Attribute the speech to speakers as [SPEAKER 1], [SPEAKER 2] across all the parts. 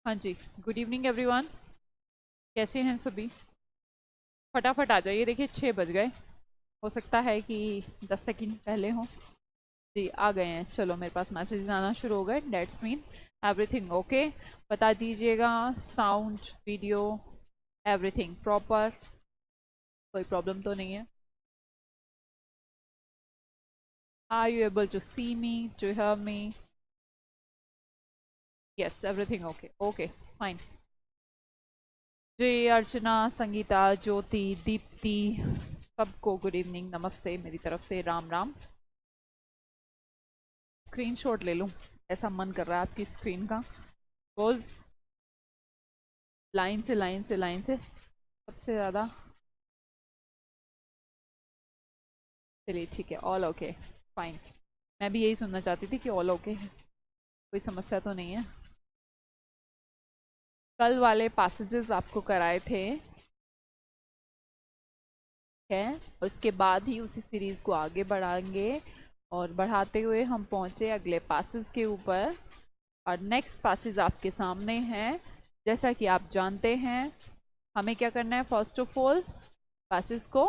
[SPEAKER 1] हाँ जी। Good evening everyone. कैसे हैं सभी? फटाफट आ जाइए, देखिए 6 बज गए। हो सकता है कि 10 सेकंड पहले हो। जी आ गए हैं। चलो, मेरे पास मैसेज आना शुरू हो गए। That's mean everything okay. बता दीजिएगा, साउंड, वीडियो, एवरीथिंग प्रॉपर, कोई प्रॉब्लम तो नहीं है? Are you able to see me, to hear me? Yes, everything okay okay, fine. जी, अर्चना, संगीता, ज्योति, दीप्ति, सबको गुड इवनिंग, नमस्ते मेरी तरफ से, राम राम। स्क्रीनशॉट ले लूं, ऐसा मन कर रहा है आपकी स्क्रीन का। रोज लाइन से लाइन से लाइन से सबसे ज़्यादा। चलिए ठीक है, ऑल ओके, फाइन। मैं भी यही सुनना चाहती थी कि ऑल ओके है, कोई समस्या तो नहीं है। कल वाले पैसेजेस आपको कराए थे, है, और उसके बाद ही उसी सीरीज़ को आगे बढ़ाएंगे। और बढ़ाते हुए हम पहुंचे अगले पैसेज के ऊपर। और नेक्स्ट पैसेज आपके सामने है। जैसा कि आप जानते हैं, हमें क्या करना है? फर्स्ट ऑफ ऑल पैसेज को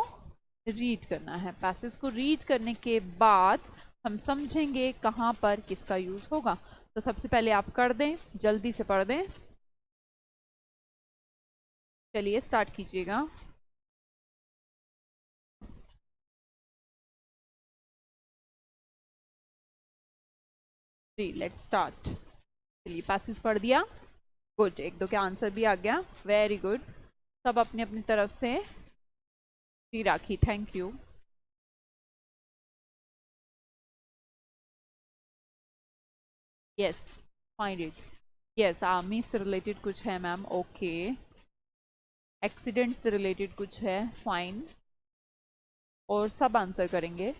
[SPEAKER 1] रीड करना है। पैसेज को रीड करने के बाद हम समझेंगे कहाँ पर किसका यूज होगा। तो सबसे पहले आप कर दें, जल्दी से पढ़ दें। चलिए स्टार्ट कीजिएगा। जी लेट्स स्टार्ट। चलिए पैसेज पढ़ दिया। गुड, एक दो के आंसर भी आ गया, वेरी गुड। सब अपनी अपनी तरफ से जी Rakhi, thank you. Yes, find it. Yes, army से रिलेटेड कुछ है मैम, ओके। एक्सीडेंट से रिलेटेड कुछ है, फाइन। और सब आंसर करेंगे,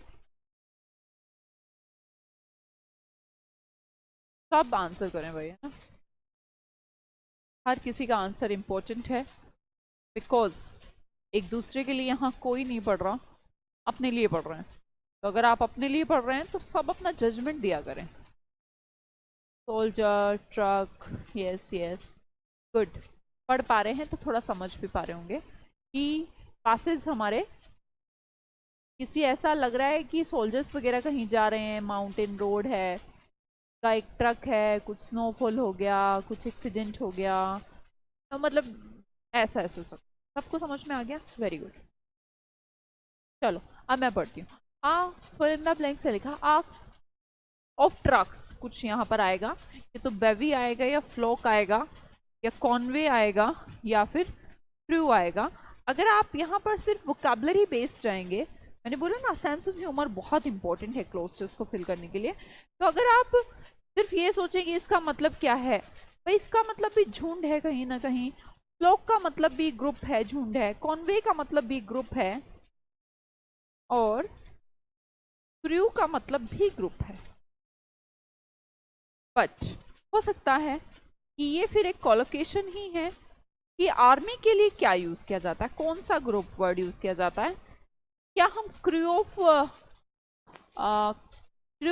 [SPEAKER 1] सब आंसर करें भैया ना। हर किसी का आंसर इम्पोर्टेंट है, बिकॉज एक दूसरे के लिए यहाँ कोई नहीं पढ़ रहा, अपने लिए पढ़ रहे हैं। तो अगर आप अपने लिए पढ़ रहे हैं तो सब अपना जजमेंट दिया करें। Soldier, truck, yes yes, good. पढ़ पा रहे हैं तो थोड़ा समझ भी पा रहे होंगे कि पासेज हमारे किसी ऐसा लग रहा है कि सोल्जर्स वगैरह कहीं जा रहे हैं, माउंटेन रोड है, का एक ट्रक है, कुछ स्नोफॉल हो गया, कुछ एक्सीडेंट हो गया, तो मतलब ऐसा ऐसा सब। सबको समझ में आ गया, वेरी गुड। चलो अब मैं पढ़ती हूँ। आ फिर इन द ब्लैंक से लिखा, आ ऑफ ट्रक्स, कुछ यहाँ पर आएगा, ये तो बेवी आएगा या फ्लोक आएगा या कॉन्वे आएगा या फिर क्रू आएगा। अगर आप यहाँ पर सिर्फ वोकैबलरी बेस्ड जाएंगे, मैंने बोला ना सेंस ऑफ ह्यूमर बहुत इंपॉर्टेंट है क्लोजर्स को फिल करने के लिए। तो अगर आप सिर्फ ये सोचेंगे इसका मतलब क्या है, भाई इसका मतलब भी झुंड है कहीं ना कहीं, फ्लोक का मतलब भी ग्रुप है, झुंड है, कॉन्वे का मतलब भी ग्रुप है, और क्रू का मतलब भी ग्रुप है। बट हो सकता है कि ये फिर एक कॉलोकेशन ही है कि आर्मी के लिए क्या यूज किया जाता है, कौन सा ग्रुप वर्ड यूज किया जाता है। क्या हम crew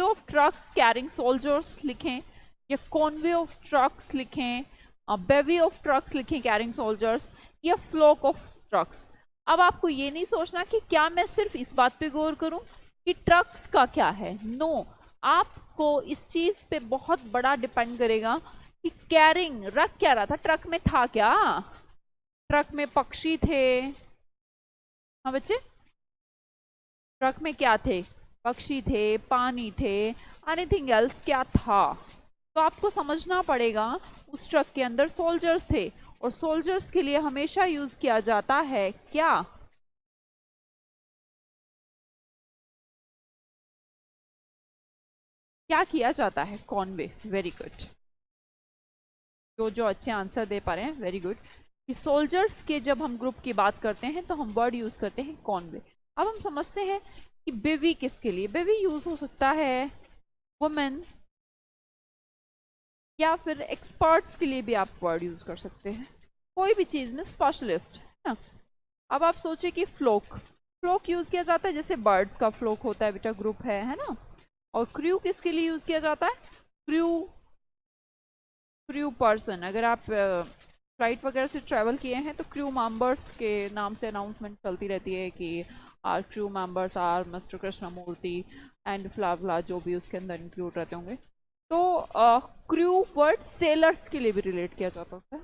[SPEAKER 1] of trucks carrying soldiers लिखें, या कॉन्वे ऑफ ट्रक्स लिखें, बेवी ऑफ ट्रक्स लिखें कैरिंग सोल्जर्स, या फ्लोक ऑफ ट्रक्स? अब आपको ये नहीं सोचना कि क्या मैं सिर्फ इस बात पे गौर करूं कि ट्रक्स का क्या है, नो। आपको इस चीज पे बहुत बड़ा डिपेंड करेगा कि कैरिंग रख क्या रहा था, ट्रक में था क्या, ट्रक में पक्षी थे, हाँ बच्चे, ट्रक में क्या थे? पक्षी थे, पानी थे, एनीथिंग एल्स क्या था? तो आपको समझना पड़ेगा उस ट्रक के अंदर सोल्जर्स थे, और सोल्जर्स के लिए हमेशा यूज किया जाता है क्या? क्या किया जाता है? Conway, very good. जो जो अच्छे आंसर दे पा रहे हैं, वेरी गुड। कि सोल्जर्स के जब हम ग्रुप की बात करते हैं तो हम वर्ड यूज करते हैं कॉन्वे। अब हम समझते हैं कि बेवी किसके लिए, बेवी यूज हो सकता है वुमेन, या फिर एक्सपर्ट्स के लिए भी आप वर्ड यूज कर सकते हैं, कोई भी चीज में स्पेशलिस्ट, है ना। अब आप सोचिए कि फ्लोक, फ्लोक यूज किया जाता है जैसे बर्ड्स का फ्लोक होता है बेटा, ग्रुप है ना। और क्रू किसके लिए यूज किया जाता है? क्रू, क्रू पर्सन, अगर आप फ्लाइट वगैरह से ट्रैवल किए हैं तो क्रू मेंबर्स के नाम से अनाउंसमेंट चलती रहती है कि or crew members or mister Krishnamurthy and फ्ला जो भी उसके अंदर इंक्लूड रहते होंगे। तो क्रू वर्ड सेलर्स के लिए भी रिलेट किया जाता है,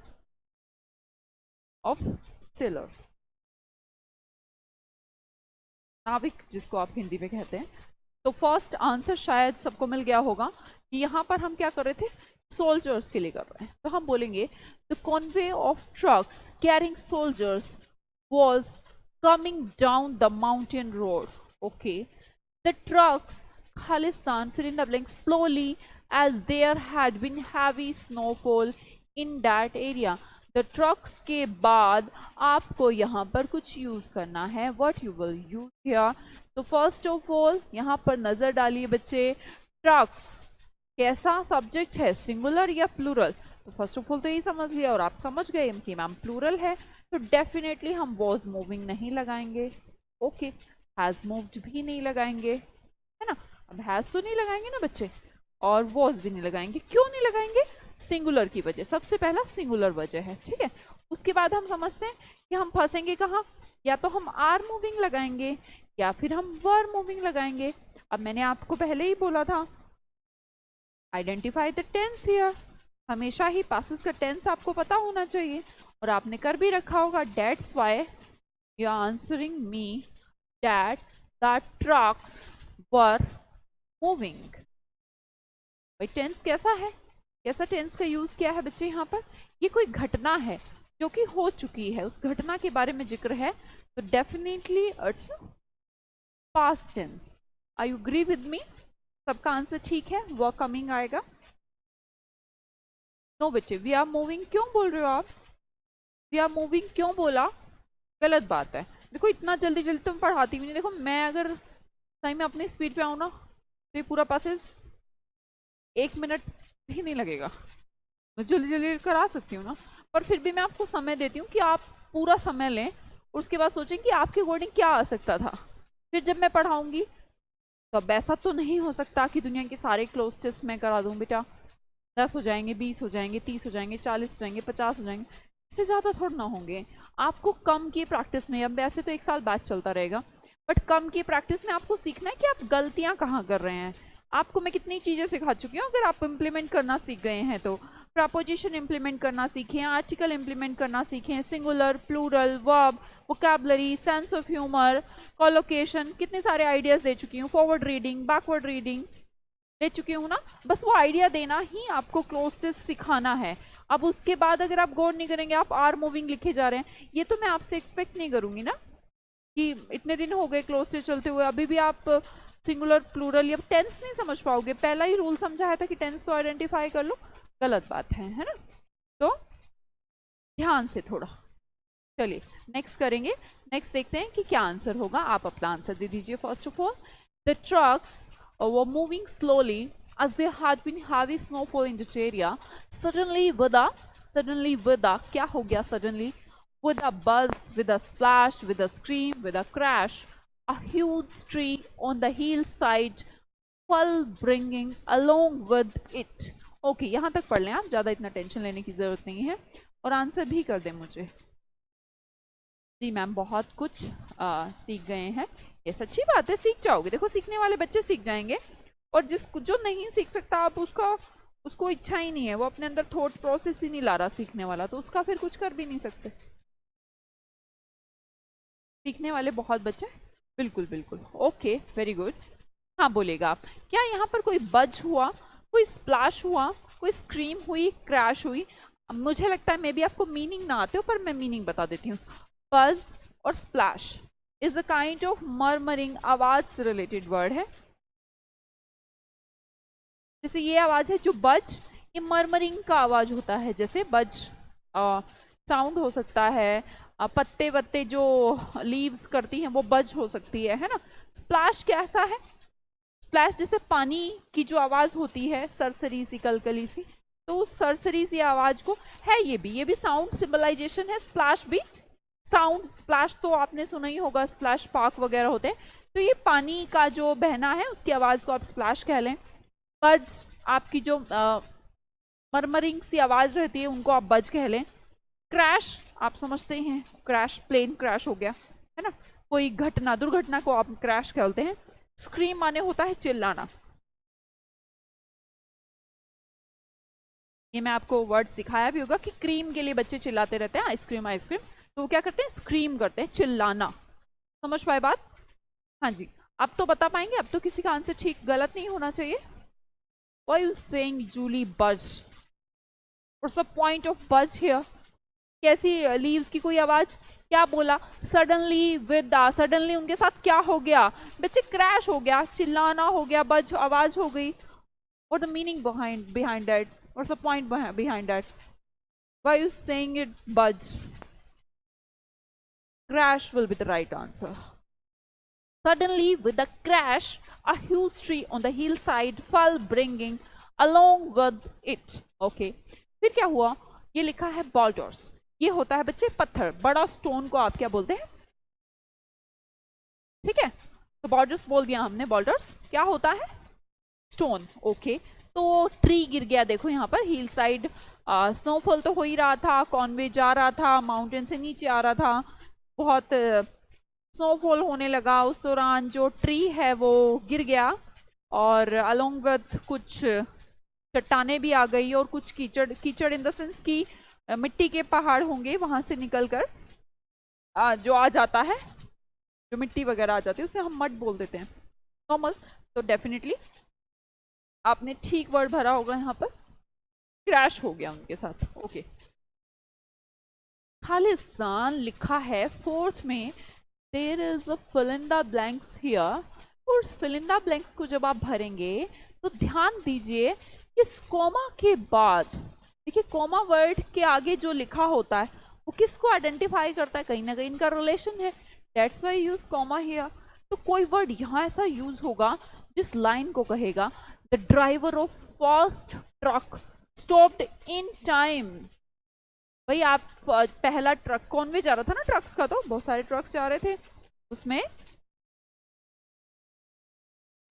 [SPEAKER 1] ऑफ सेलर्स, नाविक जिसको आप हिंदी में कहते हैं। तो फर्स्ट आंसर शायद सबको मिल गया होगा कि यहाँ पर हम क्या कर रहे थे, सोल्जर्स के लिए कर रहे हैं। तो हम बोलेंगे the convoy of trucks carrying soldiers was coming down the mountain road. Okay, the trucks खालिस्तान fill in the blank slowly as there had been heavy snowfall in that area. The trucks के बाद आपको यहाँ पर कुछ use करना है, what you will use here. तो फर्स्ट ऑफ ऑल यहाँ पर नजर डालिए बच्चे, ट्रक्स कैसा सब्जेक्ट है, सिंगुलर या प्लूरल। तो फर्स्ट ऑफ ऑल तो यही समझ लिया और आप समझ गए कि मैम प्लूरल है, तो डेफिनेटली हम वॉज मूविंग नहीं लगाएंगे। ओके, हैज मूव्ड भी नहीं लगाएंगे, है ना। अब हैज तो नहीं लगाएंगे ना बच्चे, और वॉज भी नहीं लगाएंगे। क्यों नहीं लगाएंगे, सिंगुलर की वजह, सबसे पहला सिंगुलर वजह है, ठीक है। उसके बाद हम समझते हैं कि हम फंसेंगे कहाँ, या तो हम आर मूविंग लगाएंगे या फिर हम वर मूविंग लगाएंगे। अब मैंने आपको पहले ही बोला था आइडेंटिफाई द टेंस हियर, हमेशा ही पासेस का टेंस आपको पता होना चाहिए और आपने कर भी रखा होगा। That's why you are answering me that the trucks were moving. भाई टेंस कैसा है, कैसा टेंस का यूज किया है बच्चे यहाँ पर, ये कोई घटना है जो कि हो चुकी है, उस घटना के बारे में जिक्र है, तो definitely it's past tense. I you agree with me, सबका आंसर ठीक है, वो कमिंग आएगा। नो बच्चे, वी आर मूविंग क्यों बोल रहे हो आप, वी आर मूविंग क्यों बोला, गलत बात है। देखो इतना जल्दी जल्दी तो मैं पढ़ाती भी नहीं, देखो मैं अगर सही में अपनी स्पीड पे आऊँ ना तो ये पूरा पासेज 1 मिनट भी नहीं लगेगा, मैं जल्दी जल्दी करा सकती हूँ ना, पर फिर भी मैं आपको समय देती हूँ कि आप पूरा समय लें और उसके बाद सोचें कि आपके अकॉर्डिंग क्या आ सकता था। फिर जब मैं पढ़ाऊंगी तो अब ऐसा तो नहीं हो सकता कि दुनिया के सारे क्लोज टेस्ट मैं करा दूँ बेटा, 10 हो जाएंगे, 20 हो जाएंगे, 30 हो जाएंगे, 40 हो जाएंगे, 50 हो जाएंगे, इससे ज़्यादा थोड़ा ना होंगे। आपको कम की प्रैक्टिस में, अब वैसे तो 1 साल बैच चलता रहेगा, बट कम की प्रैक्टिस में आपको सीखना है कि आप गलतियाँ कहाँ कर रहे हैं। आपको मैं कितनी चीज़ें सिखा चुकी हूँ, अगर आप इम्प्लीमेंट करना सीख गए हैं तो प्रपोजिशन इम्प्लीमेंट करना सीखें, आर्टिकल इम्प्लीमेंट करना सीखें, singular, plural, verb, vocabulary, sense of humour, collocation, कितने सारे आइडियाज दे चुकी हूँ, फॉरवर्ड रीडिंग, बैकवर्ड रीडिंग दे चुकी हूँ ना। बस वो आइडिया देना ही आपको क्लोज टेस्ट सिखाना है। अब उसके बाद अगर आप गौर नहीं करेंगे, आप आर मूविंग लिखे जा रहे हैं, ये तो मैं आपसे एक्सपेक्ट नहीं करूंगी ना कि इतने दिन हो गए क्लोज टेस्ट चलते हुए अभी भी आप सिंगुलर, प्लूरल या टेंस नहीं समझ पाओगे। पहला ही रूल समझाया था कि टेंस तो आइडेंटिफाई कर लो, गलत बात है ना। तो ध्यान से थोड़ा, चलिए नेक्स्ट करेंगे। नेक्स्ट देखते हैं कि क्या आंसर होगा, आप अपना आंसर दे दीजिए। First of all, the trucks were moving slowly as there had been heavy snowfall in the area. Suddenly with a क्या हो गया suddenly, with a buzz, with a splash, with a scream, with a crash, a huge tree on the hillside fell, bringing along with it. Okay, यहाँ तक पढ़ लें आप, ज़्यादा इतना टेंशन लेने की ज़रूरत नहीं है, और आंसर भी कर दें मुझे। जी मैम, बहुत कुछ सीख गए हैं, ये सच्ची बात है, सीख जाओगे। देखो सीखने वाले बच्चे सीख जाएंगे, और जो नहीं सीख सकता, आप उसको इच्छा ही नहीं है, वो अपने अंदर थॉट प्रोसेस ही नहीं ला रहा सीखने वाला, तो उसका फिर कुछ कर भी नहीं सकते। सीखने वाले बहुत बच्चे, बिल्कुल बिल्कुल, ओके वेरी गुड। हाँ बोलेगा आप, क्या यहाँ पर कोई बज हुआ, कोई स्प्लैश हुआ, कोई स्क्रीम हुई, क्रैश हुई? मुझे लगता है मे बी आपको मीनिंग ना आते हो, पर मैं मीनिंग बता देती हूँ। बज और splash is a kind of murmuring, आवाज से रिलेटेड वर्ड है। जैसे ये आवाज है जो बज, ये मरमरिंग का आवाज होता है, जैसे बज साउंड हो सकता है, पत्ते वत्ते जो लीव्स करती हैं वो बज हो सकती है ना। स्प्लैश कैसा है, स्प्लैश जैसे पानी की जो आवाज होती है, सरसरी सी, कलकली सी, तो उस सरसरी सी आवाज को है, ये भी साउंड सिंबलाइजेशन है। स्प्लैश भी साउंड, स्प्लैश तो आपने सुना ही होगा, स्प्लैश पार्क वगैरह होते हैं, तो ये पानी का जो बहना है उसकी आवाज को आप स्प्लैश कह लें। बज आपकी जो मरमरिंग सी आवाज रहती है, उनको आप बज कह लें। क्रैश आप समझते हैं, क्रैश प्लेन क्रैश हो गया, है ना, कोई घटना दुर्घटना को आप क्रैश कहते हैं। स्क्रीम माने होता है चिल्लाना। ये मैं आपको वर्ड सिखाया भी होगा कि क्रीम के लिए बच्चे चिल्लाते रहते हैं, आइसक्रीम आइसक्रीम, तो वो क्या करते हैं, स्क्रीम करते हैं, चिल्लाना। समझ पाए बात? हाँ जी। अब तो बता पाएंगे, अब तो किसी का आंसर ठीक गलत नहीं होना चाहिए। Why you saying Julie budge? What's the point of budge here? कैसी लीव्स की कोई आवाज, क्या बोला? सडनली विद सडनली उनके साथ क्या हो गया बच्चे? क्रैश हो गया, चिल्लाना हो गया, बज आवाज हो गई। What the meaning behind that? What's the point behind that? Why you saying it budge? Crash will be the right answer. Suddenly, with a crash, a huge tree on the hillside fell, bringing along with it. Okay. फिर क्या हुआ? ये लिखा है boulders. ये होता है बच्चे पत्थर, बड़ा स्टोन को आप क्या बोलते हैं? ठीक है, तो boulders बोल दिया हमने। boulders क्या होता है? स्टोन। ओके, तो ट्री गिर गया, देखो यहाँ पर हिल साइड, स्नोफॉल तो हो ही रहा था, कॉनवे जा रहा था, माउंटेन से नीचे आ रहा था, बहुत स्नोफॉल होने लगा। उस दौरान जो ट्री है वो गिर गया, और अलोंग विथ कुछ चट्टाने भी आ गई, और कुछ कीचड़, कीचड़ इन द सेंस की मिट्टी के पहाड़ होंगे, वहां से निकलकर जो आ जाता है, जो मिट्टी वगैरह आ जाती है उसे हम मड बोल देते हैं, नॉर्मल। तो डेफिनेटली आपने ठीक वर्ड भरा होगा यहाँ पर, क्रैश हो गया उनके साथ। ओके, खालिस्तान लिखा है फोर्थ में, there is a fill in the blanks here. और उस फिल इन द ब्लैंक्स को जब आप भरेंगे तो ध्यान दीजिए, इस कोमा के बाद, देखिए कोमा वर्ड के आगे जो लिखा होता है वो किसको आइडेंटिफाई करता है? कहीं ना कहीं इनका रिलेशन है, that's why use comma here. तो कोई वर्ड यहाँ ऐसा यूज होगा जिस लाइन को कहेगा, the driver of first truck stopped in time. भाई आप पहला ट्रक कौन में जा रहा था ना, ट्रक्स का तो बहुत सारे ट्रक्स जा रहे थे, उसमें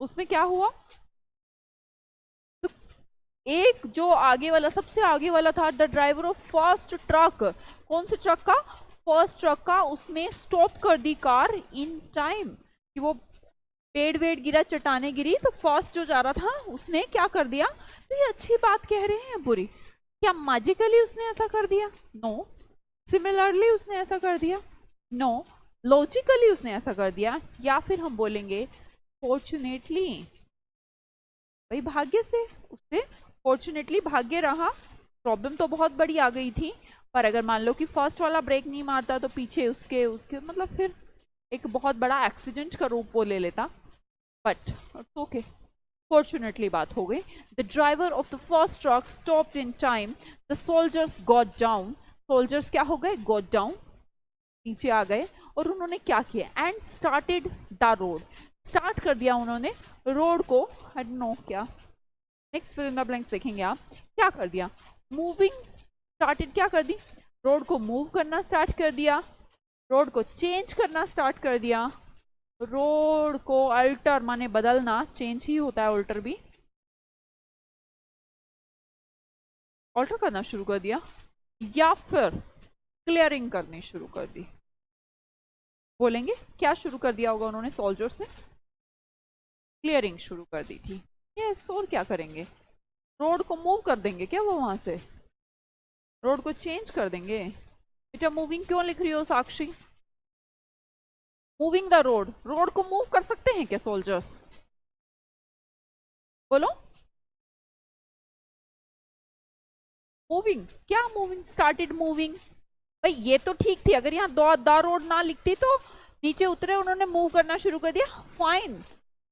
[SPEAKER 1] उसमें क्या हुआ? तो एक जो आगे वाला, सबसे आगे वाला था, the driver of first truck, कौन से ट्रक का? फर्स्ट ट्रक का, उसने स्टॉप कर दी कार इन टाइम, कि वो पेड़ वेड़ गिरा, चट्टाने गिरी, तो फर्स्ट जो जा रहा था उसने क्या कर दिया? तो ये अच्छी बात कह रहे हैं बुरी? क्या मैजिकली उसने ऐसा कर दिया? नो। सिमिलरली उसने ऐसा कर दिया? नो। लॉजिकली उसने ऐसा कर दिया? या फिर हम बोलेंगे फॉर्चुनेटली, भाई भाग्य से, उससे फॉर्चुनेटली भाग्य रहा। प्रॉब्लम तो बहुत बड़ी आ गई थी, पर अगर मान लो कि फर्स्ट वाला ब्रेक नहीं मारता तो पीछे उसके उसके मतलब फिर एक बहुत बड़ा एक्सीडेंट का रूप वो ले लेता। बट ओके, फॉर्चुनेटली बात हो गई। The driver of the first truck stopped in time, the soldiers got down. Soldiers क्या हो गए? गॉट डाउन, नीचे आ गए, और उन्होंने क्या किया? And started the road, start कर दिया उन्होंने रोड को। आई डोंट नो क्या, next fill in the blanks देखेंगे आप। क्या कर दिया? मूविंग स्टार्टेड, क्या कर दी? रोड को मूव करना स्टार्ट कर दिया, रोड को चेंज करना स्टार्ट कर दिया। रोड को अल्टर माने बदलना, चेंज ही होता है अल्टर भी, अल्टर करना शुरू कर दिया, या फिर क्लियरिंग करनी शुरू कर दी। बोलेंगे क्या शुरू कर दिया होगा उन्होंने? सोल्जर्स ने क्लियरिंग शुरू कर दी थी। यस, और क्या करेंगे? रोड को मूव कर देंगे क्या वो? वहां से रोड को चेंज कर देंगे। बेटा मूविंग क्यों लिख रही हो साक्षी? मूविंग द रोड, रोड को मूव कर सकते हैं क्या सोल्जर्स? बोलो। मूविंग, क्या मूविंग? Started moving. भाई ये तो ठीक थी, अगर यहाँ द रोड ना लिखती तो नीचे उतरे, उन्होंने मूव करना शुरू कर दिया, फाइन।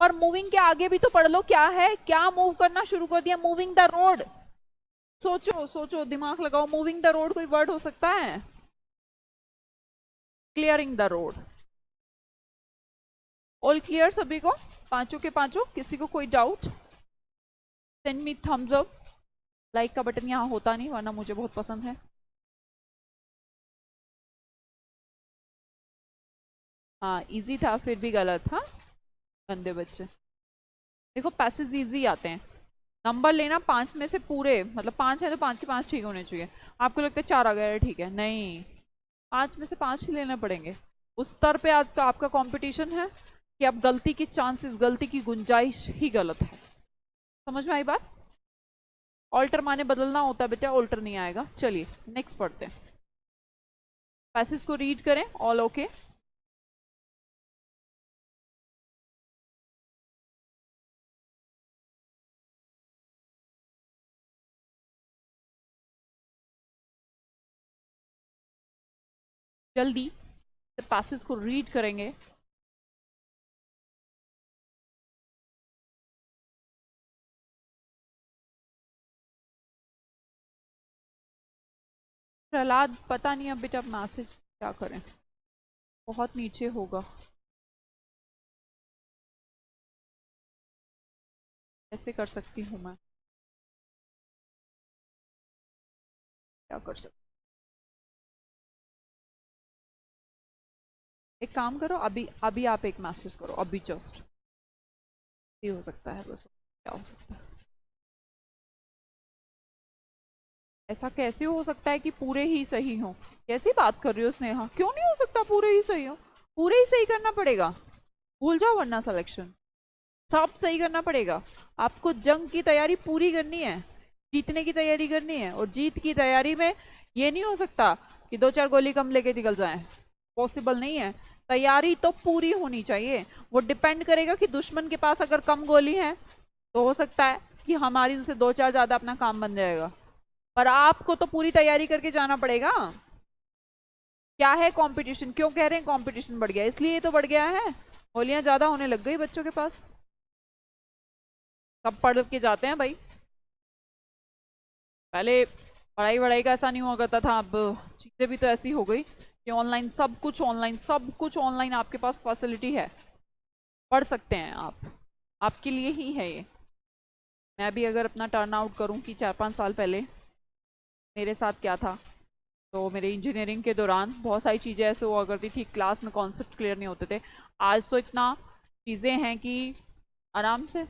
[SPEAKER 1] और मूविंग के आगे भी तो पढ़ लो, क्या है? क्या मूव करना शुरू कर दिया? Moving the road. सोचो सोचो, दिमाग लगाओ, मूविंग द रोड कोई वर्ड हो सकता है? Clearing the road. All clear सभी को? पांचों के पांचों? किसी को कोई doubt? Send me thumbs up. Like का बटन यहाँ होता नहीं, वरना मुझे बहुत पसंद है। हाँ इजी था, फिर भी गलत था, गंदे बच्चे। देखो पैसेज इजी आते हैं, नंबर लेना 5 में से पूरे, मतलब 5 है तो 5 के 5 ठीक होने चाहिए। आपको लगता है 4 आ गया, ठीक है, नहीं, 5 में से 5 ही लेने पड़ेंगे। उस स्तर पे आज का आपका कंपटीशन है कि अब गलती की चांसेस, गलती की गुंजाइश ही गलत है। समझ में आई बात? ऑल्टर माने बदलना होता है बेटा, ऑल्टर नहीं आएगा। चलिए नेक्स्ट पढ़ते हैं। पैसेज को रीड करें, ऑल ओके? जल्दी पैसेज को रीड करेंगे। प्रहलाद पता नहीं अब बेटा मैसेज क्या करें, बहुत नीचे होगा, कैसे कर सकती हूँ मैं, क्या कर सकती? एक काम करो, अभी अभी आप एक मैसेज करो, अभी जस्ट। ये हो सकता है बस, क्या हो सकता है? ऐसा कैसे हो सकता है कि पूरे ही सही हो? कैसी बात कर रही हो स्नेहा, क्यों नहीं हो सकता पूरे ही सही हो? पूरे ही सही करना पड़ेगा, भूल जाओ वरना सिलेक्शन। सब सही करना पड़ेगा। आपको जंग की तैयारी पूरी करनी है, जीतने की तैयारी करनी है, और जीत की तैयारी में ये नहीं हो सकता कि 2-4 गोली कम लेके निकल जाएं, पॉसिबल नहीं है। तैयारी तो पूरी होनी चाहिए। वो डिपेंड करेगा कि दुश्मन के पास अगर कम गोली है तो हो सकता है कि हमारी उनसे 2-4 ज्यादा अपना काम बन जाएगा, पर आपको तो पूरी तैयारी करके जाना पड़ेगा। क्या है कंपटीशन, क्यों कह रहे हैं कंपटीशन बढ़ गया? इसलिए तो बढ़ गया है, गोलियां ज्यादा होने लग गई बच्चों के पास। सब पढ़ के जाते हैं भाई, पहले पढ़ाई वढ़ाई का ऐसा नहीं हुआ करता था, अब चीजें भी तो ऐसी हो गई कि ऑनलाइन, सब कुछ ऑनलाइन, सब कुछ ऑनलाइन, आपके पास फैसिलिटी है, पढ़ सकते हैं आप, आपके लिए ही है ये। मैं भी अगर अपना टर्न आउट करूं कि 4-5 साल पहले मेरे साथ क्या था, तो मेरे इंजीनियरिंग के दौरान बहुत सारी चीज़ें ऐसे हुआ करती थी, क्लास में कॉन्सेप्ट क्लियर नहीं होते थे। आज तो इतना चीज़ें हैं कि आराम से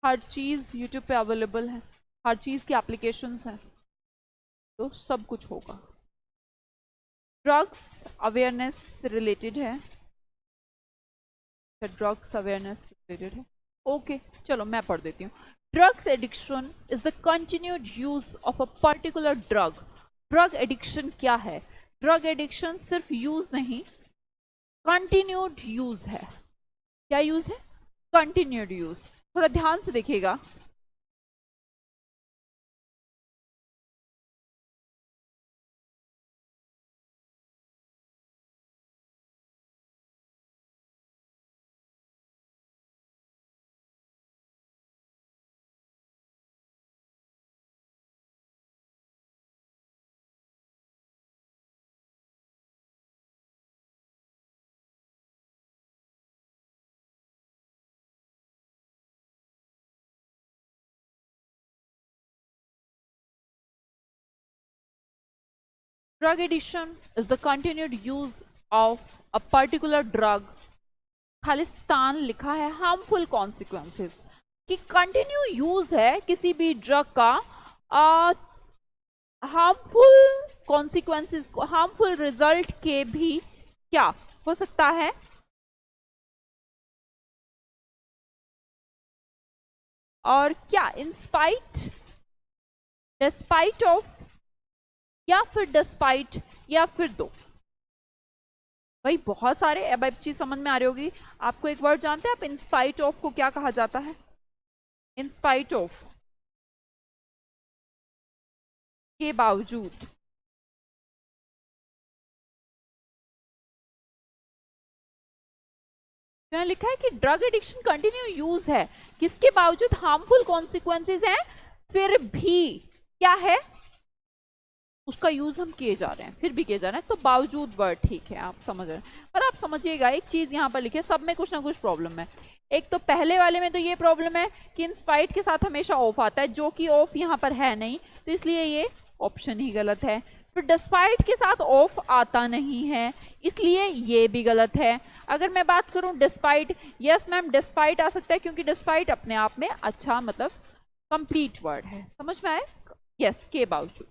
[SPEAKER 1] हर चीज़ यूट्यूब पे अवेलेबल है, हर चीज़ की एप्लीकेशंस हैं, तो सब कुछ होगा। ड्रग्स अवेयरनेस से रिलेटेड है, ड्रग्स अवेयरनेस रिलेटेड है, ओके चलो मैं पढ़ देती हूँ। Drugs addiction is the continued use of a particular drug. Drug addiction क्या है? ड्रग एडिक्शन सिर्फ यूज नहीं, कंटिन्यूड यूज है। क्या यूज है? Continued use. थोड़ा ध्यान से देखिएगा, drug addiction is the continued use of a particular drug। Khalistan लिखा है हार्मफुल कॉन्सिक्वेंसेस, कि कंटिन्यू यूज है किसी भी ड्रग का, हार्मफुल कॉन्सिक्वेंसेस को, हार्मफुल रिजल्ट के भी क्या हो सकता है? और क्या इंस्पाइट, डिस्पाइट ऑफ, या फिर डिस्पाइट, या फिर दो? भाई बहुत सारे, अब चीज समझ में आ रही होगी आपको। एक वर्ड जानते हैं आप, इंस्पाइट ऑफ को क्या कहा जाता है? इंस्पाइट ऑफ, के बावजूद। यहाँ लिखा है कि ड्रग एडिक्शन कंटिन्यू यूज है, किसके बावजूद? हार्मफुल कॉन्सिक्वेंसेस हैं, फिर भी क्या है? उसका यूज हम किए जा रहे हैं, फिर भी किए जा रहे हैं, तो बावजूद वर्ड ठीक है, आप समझ रहे हैं। पर आप समझिएगा एक चीज यहाँ पर लिखी है, सब में कुछ ना कुछ प्रॉब्लम है। एक तो पहले वाले में तो ये प्रॉब्लम है कि इंस्पाइट के साथ हमेशा ऑफ आता है, जो कि ऑफ यहाँ पर है नहीं, तो इसलिए ये ऑप्शन ही गलत है। फिर डिस्पाइट के साथ ऑफ आता नहीं है, इसलिए ये भी गलत है। अगर मैं बात करूं डिस्पाइट, यस मैम डिस्पाइट आ सकता है, क्योंकि डिस्पाइट अपने आप में अच्छा, मतलब कंप्लीट वर्ड है, समझ में आए? यस, के बावजूद।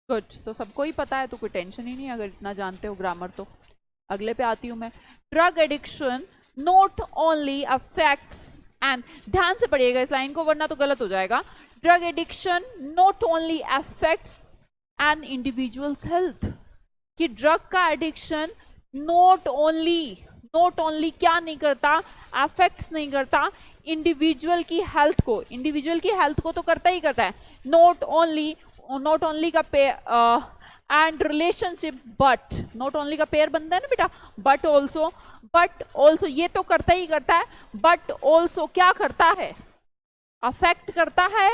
[SPEAKER 1] गुड, तो सबको ही पता है तो कोई टेंशन ही नहीं अगर इतना जानते हो ग्रामर तो। अगले पे आती हूं मैं। Drug addiction not only affects and, ध्यान से पढ़िएगा इस लाइन को वरना तो गलत हो जाएगा। Drug addiction not only affects an individual's health, कि ड्रग का एडिक्शन नॉट ओनली क्या नहीं करता, अफेक्ट्स नहीं करता इंडिविजुअल की हेल्थ को, इंडिविजुअल की हेल्थ को तो करता ही करता है, नॉट ओनली का पे and relationship, but not only का पेयर बनता है ना बेटा, बट ऑल्सो ये तो करता ही करता है, बट ऑल्सो क्या करता है, अफेक्ट करता है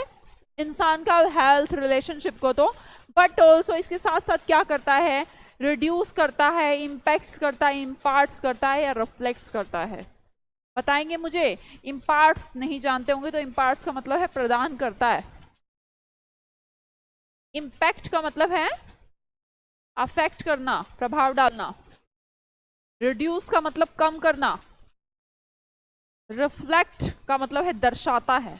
[SPEAKER 1] इंसान का हेल्थ रिलेशनशिप को तो, बट ऑल्सो इसके साथ साथ क्या करता है, रिड्यूस करता है, इम्पैक्ट्स करता है, इम्पार्ट्स करता है या रिफ्लेक्ट्स करता है। बताएंगे मुझे? इम्पार्ट्स नहीं जानते होंगे तो इम्पार्ट्स का मतलब है प्रदान करता है, इम्पैक्ट का मतलब है अफेक्ट करना, प्रभाव डालना, रिड्यूस का मतलब कम करना, रिफ्लेक्ट का मतलब है दर्शाता है।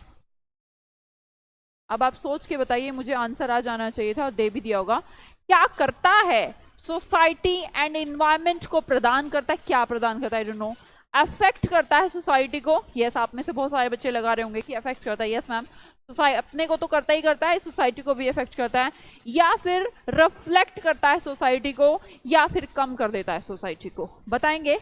[SPEAKER 1] अब आप सोच के बताइए, मुझे आंसर आ जाना चाहिए था और दे भी दिया होगा। क्या करता है? सोसाइटी एंड एनवायरमेंट को प्रदान करता है, क्या प्रदान करता है? आई डोंट नो। अफेक्ट करता है सोसाइटी को, यस आप में से बहुत सारे बच्चे लगा रहे होंगे कि अफेक्ट करता है, यस मैम, अपने को तो करता ही करता है, सोसाइटी को भी अफेक्ट करता है, या फिर रिफ्लेक्ट करता है सोसाइटी को, या फिर कम कर देता है सोसाइटी को, बताएंगे?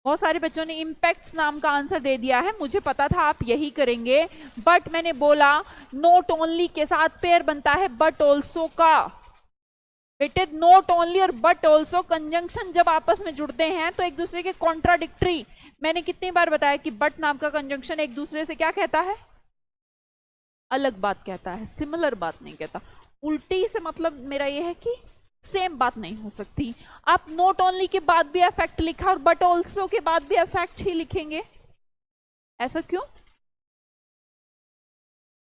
[SPEAKER 1] बहुत सारे बच्चों ने इम्पैक्ट्स नाम का आंसर दे दिया है, मुझे पता था आप यही करेंगे, बट मैंने बोला नॉट ओनली के साथ पेयर बनता है बट ऑल्सो का, बेटे नॉट ओनली और बट ऑल्सो कंजंक्शन जब आपस में जुड़ते हैं तो एक दूसरे के कॉन्ट्राडिक्टरी, मैंने कितनी बार बताया कि बट नाम का कंजंक्शन एक दूसरे से क्या कहता है, अलग बात कहता है, सिमिलर बात नहीं कहता। उल्टी से मतलब मेरा यह है कि सेम बात नहीं हो सकती। आप नॉट ओनली के बाद भी अफेक्ट लिखा और बट ऑल्सो के बाद भी अफेक्ट ही लिखेंगे, ऐसा क्यों?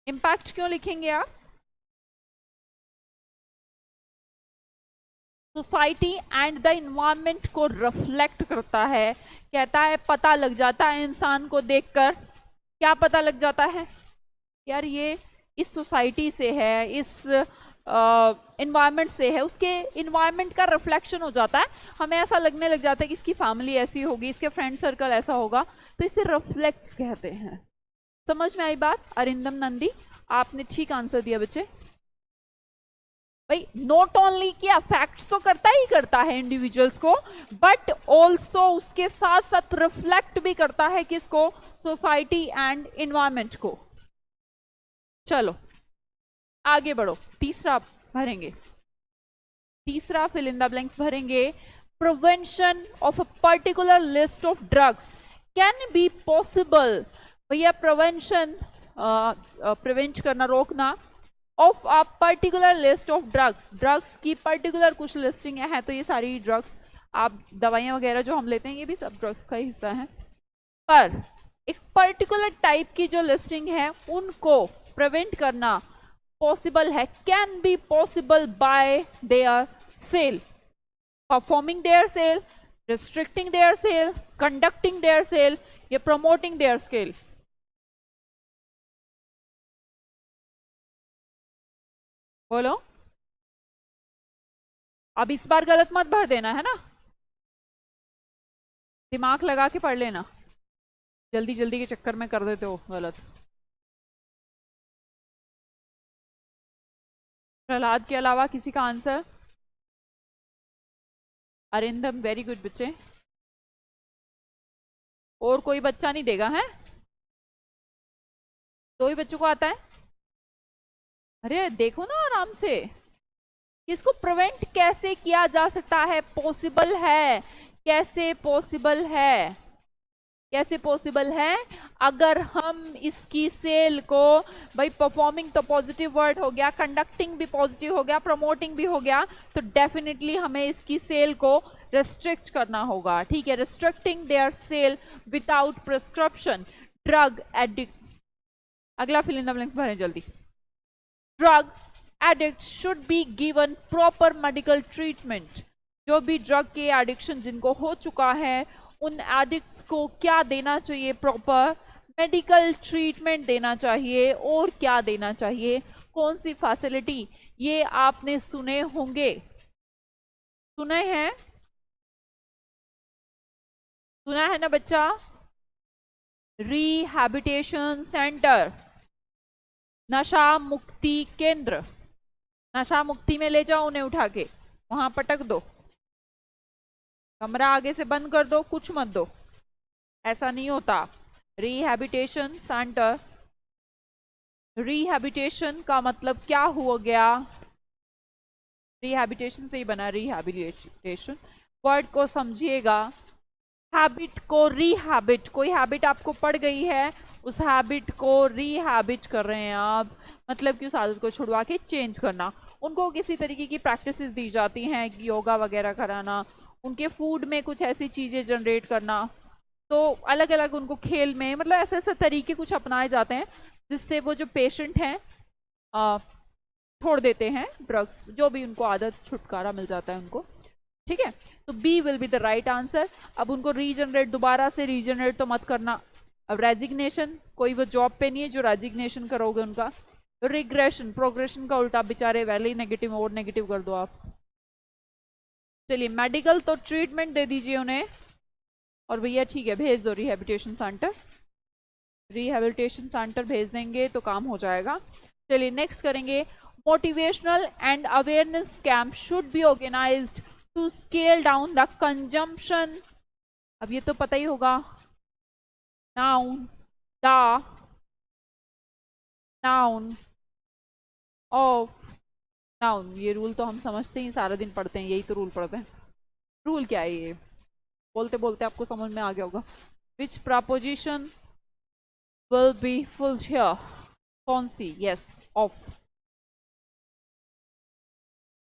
[SPEAKER 1] इंपैक्ट क्यों लिखेंगे आप? सोसाइटी एंड द इन्वायरमेंट को रिफ्लेक्ट करता है, कहता है पता लग जाता है इंसान को देखकर, क्या पता लग जाता है यार ये इस सोसाइटी से है, इस इन्वायरमेंट से है, उसके इन्वायरमेंट का रिफ्लेक्शन हो जाता है, हमें ऐसा लगने लग जाता है कि इसकी फैमिली ऐसी होगी, इसके फ्रेंड सर्कल ऐसा होगा, तो इसे रिफ्लेक्ट्स कहते हैं। समझ में आई बात? अरिंदम नंदी आपने ठीक आंसर दिया बच्चे। भाई नॉट ओनली कि अफेक्ट्स तो करता ही करता है इंडिविजुअल्स को, बट ऑल्सो उसके साथ साथ रिफ्लेक्ट भी करता है किसको? सोसाइटी एंड इन्वायरमेंट को। चलो आगे बढ़ो, तीसरा भरेंगे, तीसरा फिल इन द ब्लैंक्स भरेंगे। Prevention of a particular list of drugs can be possible. भैया प्रिवेंशन, प्रिवेंट करना, रोकना, of a particular list of drugs, drugs की पर्टिकुलर कुछ लिस्टिंग है, तो ये सारी ड्रग्स, आप दवाइयां वगैरह जो हम लेते हैं ये भी सब ड्रग्स का ही हिस्सा है, पर एक पर्टिकुलर टाइप की जो लिस्टिंग है उनको प्रिवेंट करना पॉसिबल है, can be possible by their sale, performing their sale, restricting their sale, conducting their sale या प्रमोटिंग देयर सेल। बोलो, अब इस बार गलत मत भर देना है ना, दिमाग लगा के पढ़ लेना, जल्दी जल्दी के चक्कर में कर देते हो गलत। प्रहलाद के अलावा किसी का आंसर? अरिंदम वेरी गुड बच्चे, और कोई बच्चा नहीं देगा है? दो ही बच्चों को आता है? अरे देखो ना आराम से, इसको प्रिवेंट कैसे किया जा सकता है, पॉसिबल है, कैसे पॉसिबल है, कैसे पॉसिबल है? अगर हम इसकी सेल को, भाई परफॉर्मिंग तो पॉजिटिव वर्ड हो गया, कंडक्टिंग भी पॉजिटिव हो गया, प्रमोटिंग भी हो गया, तो डेफिनेटली हमें इसकी सेल को रेस्ट्रिक्ट करना होगा, ठीक है, restricting their sale without prescription. Drug addicts, अगला फिल इन द ब्लैंक्स भरें जल्दी। Drug addict should be given proper medical treatment, जो भी ड्रग के एडिक्शन जिनको हो चुका है उन एडिक्ट्स को क्या देना चाहिए, प्रॉपर मेडिकल ट्रीटमेंट देना चाहिए, और क्या देना चाहिए, कौन सी फैसिलिटी, ये आपने सुने होंगे, सुने हैं, सुना है ना बच्चा? रिहैबिलिटेशन सेंटर, नशा मुक्ति केंद्र, नशा मुक्ति में ले जाओ उन्हें उठा के, वहां पटक दो, कमरा आगे से बंद कर दो, कुछ मत दो, ऐसा नहीं होता। रिहैबिलिटेशन सेंटर, रिहैबिलिटेशन का मतलब क्या हो गया? रिहैबिलिटेशन से ही बना, रिहैबिलिटेशन वर्ड को समझिएगा। हैबिट को रिहैबिट, कोई हैबिट आपको पड़ गई है, उस हैबिट को रिहैबिट कर रहे हैं आप, मतलब कि उस आदत को छुड़वा के चेंज करना। उनको किसी तरीके की प्रैक्टिसेस दी जाती हैं, योगा वगैरह कराना, उनके फूड में कुछ ऐसी चीजें जनरेट करना, तो अलग अलग उनको खेल में, मतलब ऐसे ऐसे तरीके कुछ अपनाए जाते हैं जिससे वो जो पेशेंट हैं छोड़ देते हैं ड्रग्स, जो भी उनको आदत, छुटकारा मिल जाता है उनको। ठीक है, तो B will be the right answer. अब उनको रीजनरेट, दोबारा से रीजनरेट तो मत करना। अब रेजिग्नेशन, कोई वो जॉब पे नहीं है जो रेजिग्नेशन करोगे उनका। रिग्रेशन, प्रोग्रेशन का उल्टा, बेचारे वैली नेगेटिव और नेगेटिव कर दो आप। चलिए मेडिकल तो ट्रीटमेंट दे दीजिए उन्हें, और भैया ठीक है भेज दो रिहैबिलिटेशन सेंटर, रिहैबिलिटेशन सेंटर भेज देंगे तो काम हो जाएगा। चलिए नेक्स्ट करेंगे, motivational and awareness camp should be organised to scale down the consumption. अब ये तो पता ही होगा, noun, the noun of, noun, ये रूल तो हम समझते ही, सारा दिन पढ़ते हैं, यही तो रूल पढ़ते हैं। रूल क्या है ये, बोलते बोलते आपको समझ में आ गया होगा। Which preposition will be full here, कौन सी? Yes, of,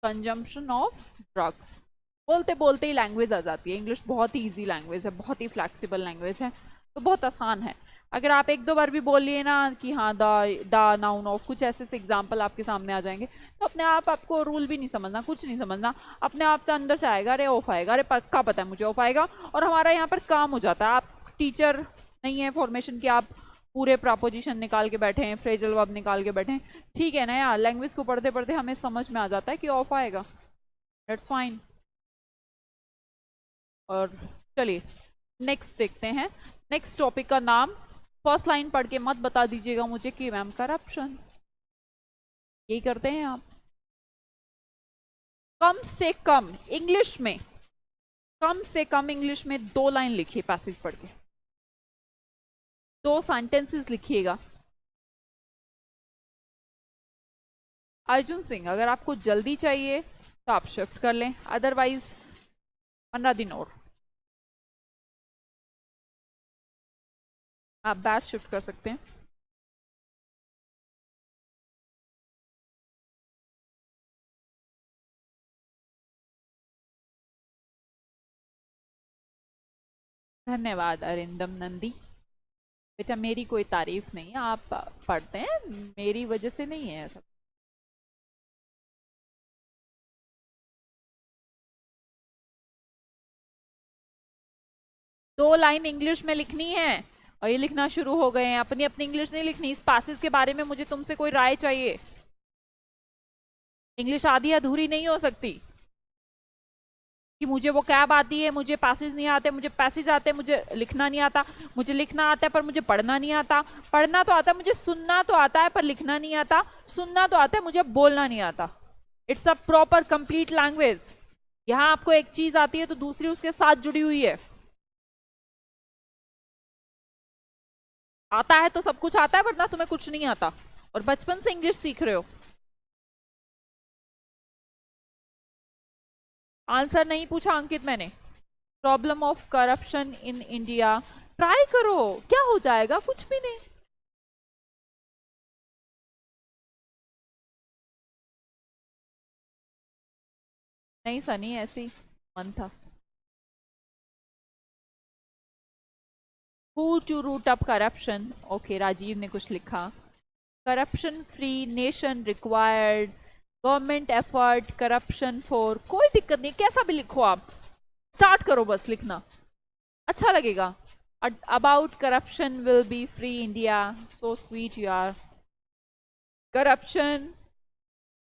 [SPEAKER 1] consumption of drugs. बोलते बोलते ही लैंग्वेज आ जाती है। इंग्लिश बहुत ही ईजी लैंग्वेज है, बहुत ही फ्लैक्सीबल लैंग्वेज है, तो बहुत आसान है। अगर आप एक दो बार भी बोल लिए ना कि हाँ द नाउन ऑफ, कुछ ऐसे ऐसे एग्जाम्पल आपके सामने आ जाएंगे, तो अपने आप आपको रूल भी नहीं समझना, कुछ नहीं समझना, अपने आप तो अंदर से आएगा, अरे ऑफ आएगा, अरे पक्का पता है मुझे ऑफ आएगा, और हमारा यहाँ पर काम हो जाता है। आप टीचर नहीं है फॉर्मेशन की, आप पूरे प्रपोजिशन निकाल के बैठे हैं, फ्रेजल वर्ब निकाल के बैठे हैं, ठीक है ना यार, लैंग्वेज को पढ़ते पढ़ते हमें समझ में आ जाता है कि ऑफ आएगा, दैट्स फाइन। और चलिए नेक्स्ट देखते हैं। नेक्स्ट टॉपिक का नाम, फर्स्ट लाइन पढ़ के मत बता दीजिएगा मुझे कि मैम करप्शन, यही करते हैं आप। कम से कम इंग्लिश में, कम से कम इंग्लिश में 2 लाइन लिखिए, पैसेज पढ़ के 2 सेंटेंसेस लिखिएगा। अर्जुन सिंह, अगर आपको जल्दी चाहिए तो आप शिफ्ट कर लें, अदरवाइज 15 दिन और आप बैच शिफ्ट कर सकते हैं। धन्यवाद अरिंदम नंदी। बेटा मेरी कोई तारीफ नहीं है, आप पढ़ते हैं, मेरी वजह से नहीं है ऐसा। दो लाइन इंग्लिश में लिखनी है, और ये लिखना शुरू हो गए हैं। अपनी अपनी इंग्लिश नहीं लिखनी, इस पासेज के बारे में मुझे तुमसे कोई राय चाहिए। इंग्लिश आधी अधूरी नहीं हो सकती कि मुझे वो कैब आती है, मुझे पैसेज नहीं आते, मुझे पैसेज आते, मुझे लिखना नहीं आता, मुझे लिखना आता है पर मुझे पढ़ना नहीं आता, पढ़ना तो आता है, मुझे सुनना तो आता है पर लिखना नहीं आता, सुनना तो आता है, मुझे बोलना नहीं आता। It's a proper complete language. यहां आपको एक चीज आती है तो दूसरी उसके साथ जुड़ी हुई है। आता है तो सब कुछ आता है, वरना तुम्हें कुछ नहीं आता, और बचपन से इंग्लिश सीख रहे हो। आंसर नहीं पूछा अंकित मैंने। Problem of corruption in India, try करो, क्या हो जाएगा, कुछ भी नहीं। नहीं सनी, ऐसे ही मन था। Who to root up corruption, okay Rajiv ने कुछ लिखा। Corruption free nation required, government effort corruption for, कोई दिक्कत नहीं, कैसा भी लिखो आप, स्टार्ट करो बस लिखना, अच्छा लगेगा। About corruption will be free India, so sweet you are, corruption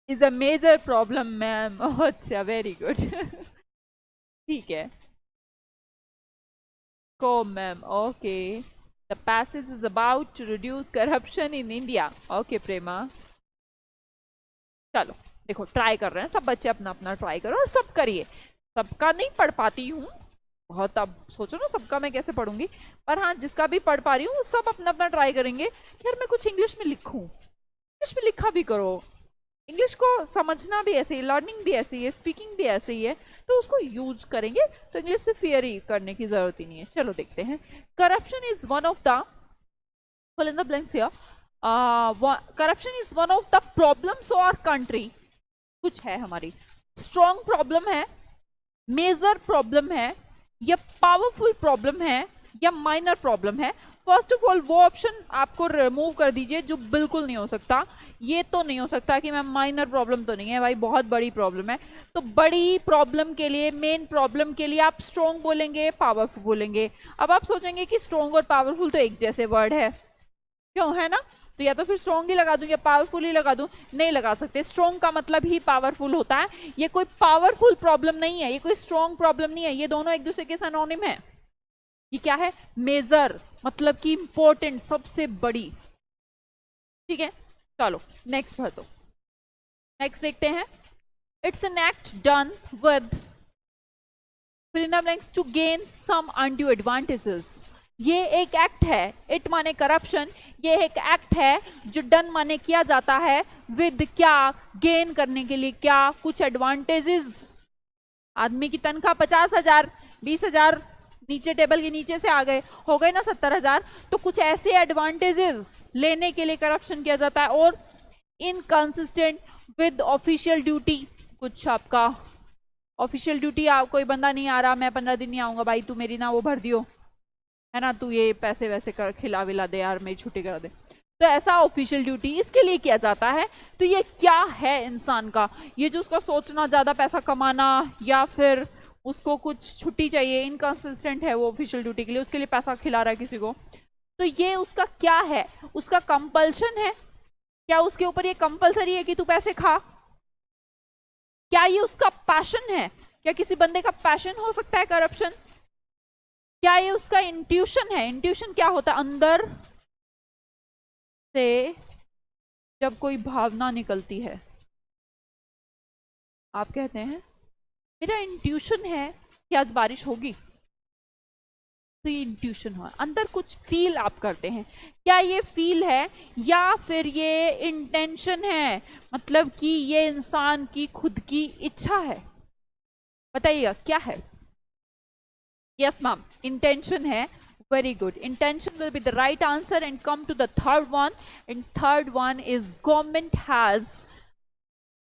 [SPEAKER 1] is a major problem ma'am. अच्छा वेरी गुड। ठीक है, को ma'am, okay, the passage is about to reduce corruption in India, okay Prema. चलो देखो, ट्राई कर रहे हैं सब बच्चे, अपना अपना ट्राई करो और सब करिए। सबका नहीं पढ़ पाती हूँ बहुत, अब सोचो ना सबका मैं कैसे पढ़ूंगी, पर हाँ जिसका भी पढ़ पा रही हूँ सब अपना अपना ट्राई करेंगे कि यार मैं कुछ इंग्लिश में लिखूं। इंग्लिश में लिखा भी करो, इंग्लिश को समझना भी ऐसे ही, लर्निंग भी ऐसे ही है, स्पीकिंग भी ऐसे ही है, तो उसको यूज करेंगे तो इंग्लिश से फियर ही करने की जरूरत ही नहीं है। चलो देखते हैं, corruption is one of the, fill in the blanks here, corruption is one of the problems of our country, कुछ है हमारी स्ट्रॉन्ग प्रॉब्लम है, मेजर प्रॉब्लम है, या पावरफुल प्रॉब्लम है, या माइनर प्रॉब्लम है। फर्स्ट ऑफ ऑल वो ऑप्शन आपको रिमूव कर दीजिए जो बिल्कुल नहीं हो सकता। ये तो नहीं हो सकता कि मैम माइनर प्रॉब्लम तो नहीं है, भाई बहुत बड़ी प्रॉब्लम है। तो बड़ी प्रॉब्लम के लिए, मेन प्रॉब्लम के लिए आप स्ट्रॉन्ग बोलेंगे, पावरफुल बोलेंगे। अब आप सोचेंगे कि स्ट्रॉन्ग और पावरफुल तो एक जैसे वर्ड है, क्यों, है ना, तो या तो फिर स्ट्रॉन्ग ही लगा दूं या पावरफुल ही लगा दूं, नहीं लगा सकते। स्ट्रॉन्ग का मतलब ही पावरफुल होता है, ये कोई पावरफुल प्रॉब्लम नहीं है, ये कोई स्ट्रॉन्ग प्रॉब्लम नहीं है, ये दोनों एक दूसरे के सिनोनिम है। ये क्या है, मेजर, मतलब कि इंपॉर्टेंट, सबसे बड़ी, ठीक है। चलो नेक्स्ट पढ़ दो, नेक्स्ट देखते हैं। It's an act done with fill in the blanks to gain some undue advantages, ये एक एक्ट है, इट माने करप्शन, ये एक एक्ट है जो डन माने किया जाता है, विद क्या, गेन करने के लिए क्या, कुछ एडवांटेजेस। आदमी की तनख्वाह 50,000, 20,000 नीचे टेबल के नीचे से आ गए, हो गए ना 70,000, तो कुछ ऐसे एडवांटेजेस लेने के लिए करप्शन किया जाता है। और इनकंसिस्टेंट विद ऑफिशियल ड्यूटी, कुछ आपका ऑफिशियल ड्यूटी, आप कोई बंदा नहीं आ रहा, मैं 15 दिन नहीं आऊंगा, भाई तू मेरी ना वो भर दियो, है ना, तू ये पैसे वैसे कर, खिला विला दे यार, मेरी छुट्टी करा दे, तो ऐसा ऑफिशियल ड्यूटी इसके लिए किया जाता है। तो ये क्या है इंसान का, ये जो उसका सोचना, ज्यादा पैसा कमाना, या फिर उसको कुछ छुट्टी चाहिए, इनकंसिस्टेंट है वो ऑफिशियल ड्यूटी के लिए, उसके लिए पैसा खिला रहा है किसी को, तो ये उसका क्या है, उसका कंपल्शन है, क्या उसके ऊपर ये कंपल्सरी है कि तू पैसे खा, क्या ये उसका पैशन है, क्या किसी बंदे का पैशन हो सकता है करप्शन, क्या ये उसका इंट्यूशन है। इंट्यूशन क्या होता है, अंदर से जब कोई भावना निकलती है, आप कहते हैं मेरा इंट्यूशन है कि आज बारिश होगी, तो ये इंट्यूशन हुआ, अंदर कुछ फील आप करते हैं, क्या ये फील है या फिर ये इंटेंशन है, मतलब कि ये इंसान की खुद की इच्छा है, बताइएगा क्या है। यस मैम, इंटेंशन है, very good, intention will be the right answer। and come to the third one, and third one is government has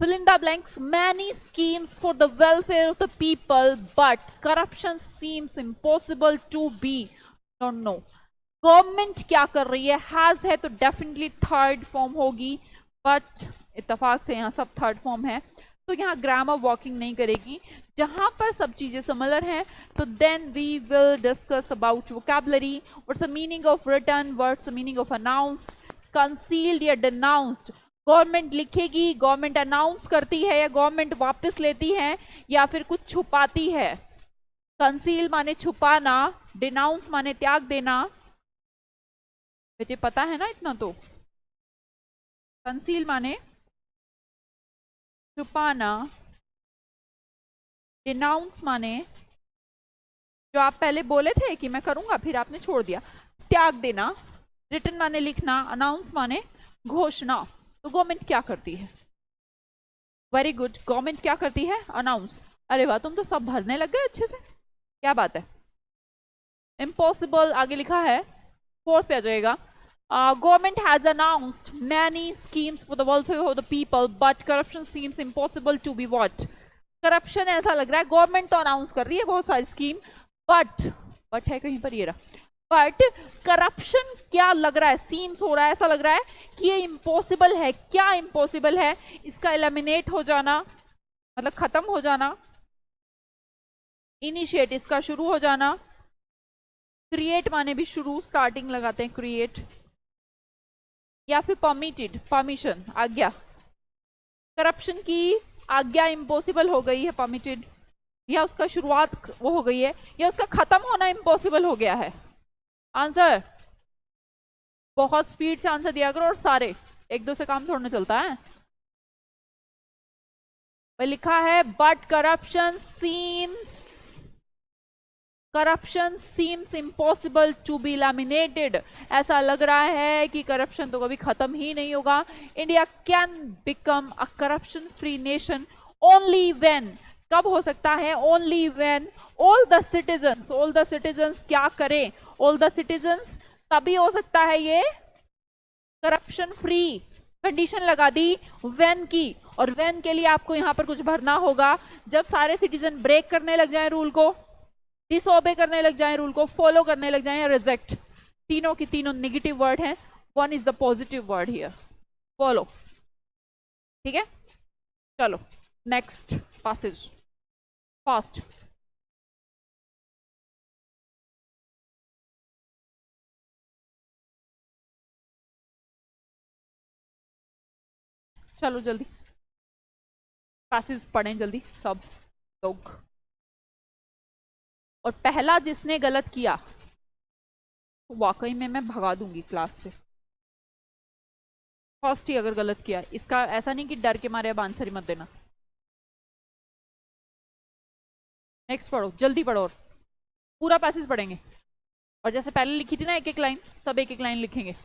[SPEAKER 1] fill in the blanks many schemes for the welfare of the people, but corruption seems impossible to be, don't know। Government क्या कर रही है, has है तो definitely third form होगी, but इत्तेफाक से यहाँ सब थर्ड फॉर्म है, तो यहाँ ग्रामर वर्किंग नहीं करेगी। जहां पर सब चीजें सिमिलर हैं तो then we will discuss about vocabulary, what's the meaning of written, what's the meaning of announced, concealed या डिनाउंस्ड। गवर्नमेंट लिखेगी, गवर्नमेंट अनाउंस करती है, या गवर्नमेंट वापस लेती है, या फिर कुछ छुपाती है। कंसील माने छुपाना, डिनाउंस माने त्याग देना, बेटे पता है ना इतना तो। कंसील माने छुपाना, डिनाउंस माने जो आप पहले बोले थे कि मैं करूंगा फिर आपने छोड़ दिया, त्याग देना। रिटन माने लिखना, अनाउंस माने घोषणा। तो गवर्नमेंट क्या करती है, वेरी गुड, गवर्नमेंट क्या करती है, अनाउंस। अरे वाह, तुम तो सब भरने लग गए अच्छे से, क्या बात है। इम्पॉसिबल आगे लिखा है, फोर्थ पे आ जाएगा। Government has announced many schemes for the welfare of the people, but corruption seems impossible to be what? Corruption ऐसा लग रहा है, गवर्नमेंट तो अनाउंस कर रही है बहुत सारी स्कीम, बट है कहीं पर ये रहा, बट करप्शन क्या लग रहा है, सीम्स हो रहा है, ऐसा लग रहा है कि ये इम्पॉसिबल है। क्या इम्पॉसिबल है? इसका एलिमिनेट हो जाना, मतलब खत्म हो जाना। इनिशिएट, इसका शुरू हो जाना। क्रिएट माने भी शुरू, स्टार्टिंग लगाते हैं क्रिएट। या फिर परमिटेड, परमिशन, आज्ञा। करप्शन की आज्ञा इम्पॉसिबल हो गई है, परमिटेड, या उसका शुरुआत वो हो गई है, या उसका खत्म होना इम्पॉसिबल हो गया है। आंसर, बहुत स्पीड से आंसर दिया करो, और सारे, एक दो से काम थोड़ा ना चलता है। लिखा है but corruption seems impossible to be laminated. ऐसा लग रहा है कि करप्शन तो कभी खत्म ही नहीं होगा। India can become a corruption free nation only when, कब हो सकता है? Only when all the citizens क्या करें? ऑल द सिटीजन्स, तभी हो सकता है ये करप्शन फ्री। कंडीशन लगा दी व्हेन की, और व्हेन के लिए आपको यहां पर कुछ भरना होगा। जब सारे सिटीजन ब्रेक करने लग जाए रूल को, डिसओबे करने लग जाए रूल को, फॉलो करने लग जाए, रिजेक्ट, तीनों की तीनों नेगेटिव वर्ड हैं, one is the positive word here, follow. ठीक है, चलो नेक्स्ट पैसेज, फास्ट। चलो जल्दी पैसेज पढ़ें जल्दी सब लोग। और पहला जिसने गलत किया तो वाकई में मैं भगा दूंगी क्लास से। फर्स्ट ही अगर गलत किया, इसका ऐसा नहीं कि डर के मारे अब आंसर ही मत देना। नेक्स्ट पढ़ो, जल्दी पढ़ो, और पूरा पैसेज पढ़ेंगे। और जैसे पहले लिखी थी ना एक एक लाइन, सब एक एक लाइन लिखेंगे।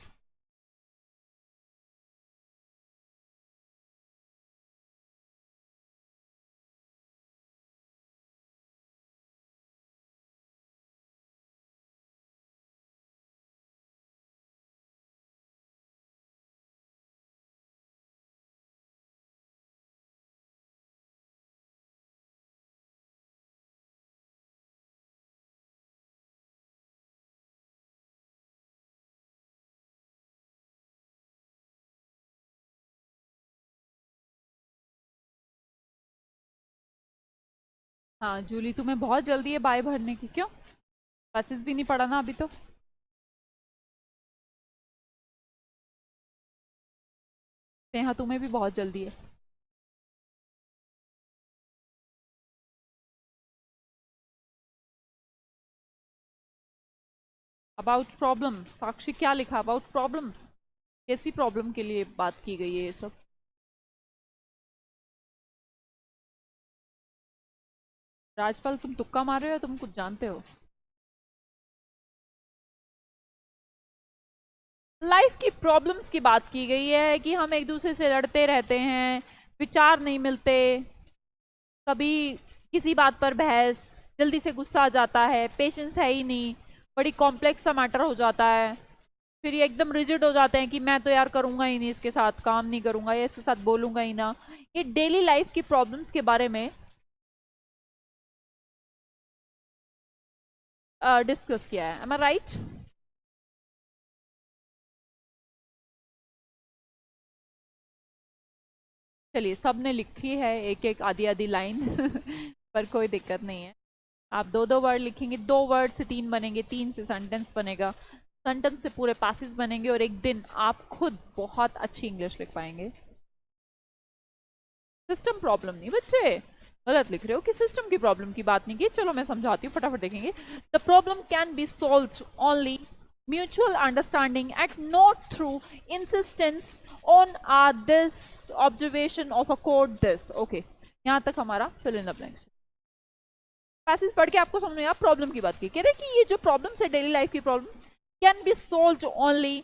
[SPEAKER 1] हाँ जूली, तुम्हें बहुत जल्दी है बाय भरने की, क्यों? पैसेज भी नहीं पढ़ा ना अभी तो। हाँ, तुम्हें भी बहुत जल्दी है। अबाउट प्रॉब्लम, साक्षी क्या लिखा अबाउट प्रॉब्लम्स? कैसी प्रॉब्लम के लिए बात की गई है ये सब? राजपाल, तुम तुक्का मार रहे हो या तुम कुछ जानते हो? लाइफ की प्रॉब्लम्स की बात की गई है कि हम एक दूसरे से लड़ते रहते हैं, विचार नहीं मिलते, कभी किसी बात पर बहस, जल्दी से गुस्सा आ जाता है, पेशेंस है ही नहीं, बड़ी कॉम्प्लेक्स सा मैटर हो जाता है। फिर ये एकदम रिजिड हो जाते हैं कि मैं तो यार करूंगा ही नहीं, इसके साथ काम नहीं करूंगा, या इसके साथ बोलूंगा ही ना। ये डेली लाइफ की प्रॉब्लम्स के बारे में डिस्कस किया है। एम आई राइट? चलिए, सबने लिखी है एक एक आधी आधी लाइन पर कोई दिक्कत नहीं है। आप दो दो वर्ड लिखेंगे, दो वर्ड से तीन बनेंगे, तीन से सेंटेंस बनेगा, सेंटेंस से पूरे पासेस बनेंगे, और एक दिन आप खुद बहुत अच्छी इंग्लिश लिख पाएंगे। सिस्टम प्रॉब्लम नहीं बच्चे, गलत लिख रहे हो कि सिस्टम की प्रॉब्लम की बात नहीं की। चलो मैं समझाती हूँ, फटाफट देखेंगे। The problem can be solve only mutual understanding and not through insistence on this observation of a code this। okay, यहां तक हमारा fill in the blanks। Passage पढ़ के आपको समझ में आया प्रॉब्लम की बात की, कह रहे कि ये जो प्रॉब्लम्स है डेली लाइफ की problems can be solve only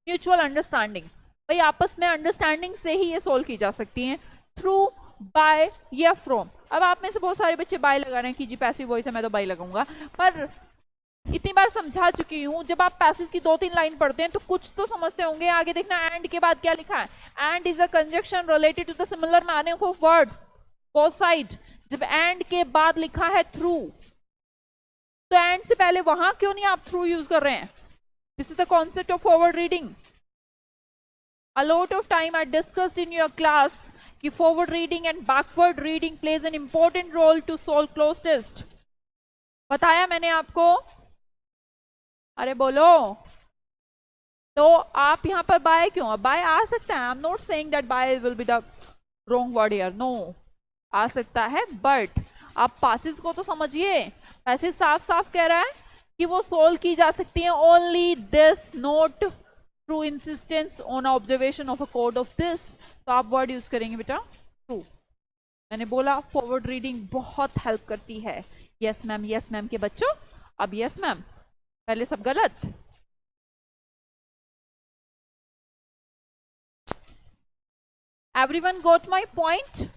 [SPEAKER 1] mutual understanding. भाई आपस में अंडरस्टैंडिंग से ही ये सोल्व की जा सकती हैं, थ्रू, बाय या फ्रॉम। अब आप में से बहुत सारे बच्चे बाय लगा रहे हैं कि जी पैसिव वॉइस है मैं तो बाय लगाऊंगा, पर इतनी बार समझा चुकी हूं, जब आप पैसेज की दो तीन लाइन पढ़ते हैं तो कुछ तो समझते होंगे। आगे देखना, एंड के बाद क्या लिखा है? And is a conjunction related to the similar meaning of words both side. जब एंड के बाद लिखा है थ्रू, तो एंड से पहले वहां क्यों नहीं आप थ्रू यूज कर रहे हैं? This is the concept of forward reading. A lot of time I discussed in your class कि forward reading and backward reading plays an important role to solve cloze test. बताया मैंने आपको? अरे बोलो. तो आप यहाँ पर बाय क्यों? बाय आ सकता है. I am not saying that by will be the wrong word here. No, आ सकता है, बट आप पासेस को तो समझिए. ऐसे साफ साफ कह रहा है कि वो सोल्व की जा सकती है only this note through insistence on observation of a code of this. तो आप वर्ड यूज करेंगे बेटा ट्रू. मैंने बोला फॉरवर्ड रीडिंग बहुत हेल्प करती है. यस मैम, यस मैम के बच्चों. अब यस मैम, पहले सब गलत. Everyone got my point?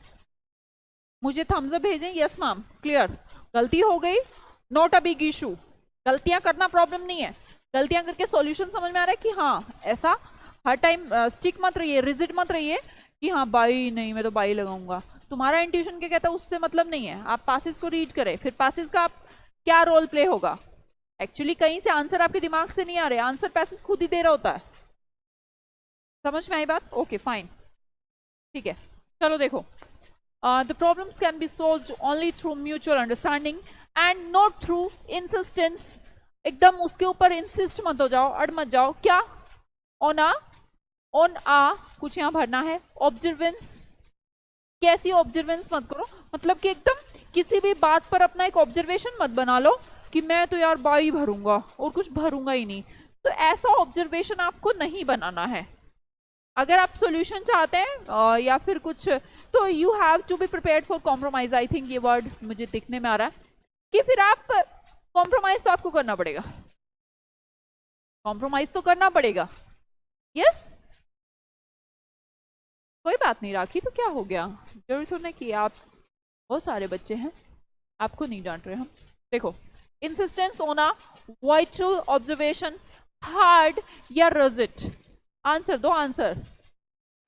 [SPEAKER 1] मुझे थम्स अप भेजें. Yes ma'am, clear. गलती हो गई, नॉट अ बिग इशू. गलतियां करना प्रॉब्लम नहीं है. गलतियां करके सॉल्यूशन समझ में आ रहा है कि हाँ ऐसा हर टाइम स्टिक मत रहिए, रिजिड मत रहिए कि हाँ बाई नहीं मैं तो बाई लगाऊंगा. तुम्हारा इंट्यूशन क्या कहता है उससे मतलब नहीं है. आप पासेस को रीड करें, फिर पासेस का आप क्या रोल प्ले होगा. एक्चुअली कहीं से आंसर आपके दिमाग से नहीं आ रहे, आंसर पैसेज खुद ही दे रहा होता है. समझ में आई बात? ओके फाइन, ठीक है. चलो देखो, the problems can be solved only through mutual understanding and not through insistence. एकदम उसके ऊपर इंसिस्ट मत हो जाओ, अड़ मत जाओ. क्या? ऑन आ कुछ यहां भरना है. ऑब्जर्वेंस, कैसी ऑब्जर्वेंस मत करो, मतलब कि एकदम किसी भी बात पर अपना एक ऑब्जर्वेशन मत बना लो कि मैं तो यार बाई भरूंगा और कुछ भरूंगा ही नहीं. तो ऐसा ऑब्जर्वेशन आपको नहीं बनाना है. अगर आप सॉल्यूशन चाहते हैं या फिर कुछ, तो you have to be prepared for compromise. I think ये वर्ड मुझे दिखने में आ रहा है कि फिर आप कॉम्प्रोमाइज तो आपको करना पड़ेगा. कॉम्प्रोमाइज तो करना पड़ेगा. यस, कोई बात नहीं राखी, तो क्या हो गया. जरूरी थोड़ा कि आप बहुत सारे बच्चे हैं, आपको नहीं डांट रहे हम. देखो, insistence on a vital observation, hard या रिजिड. आंसर दो, आंसर.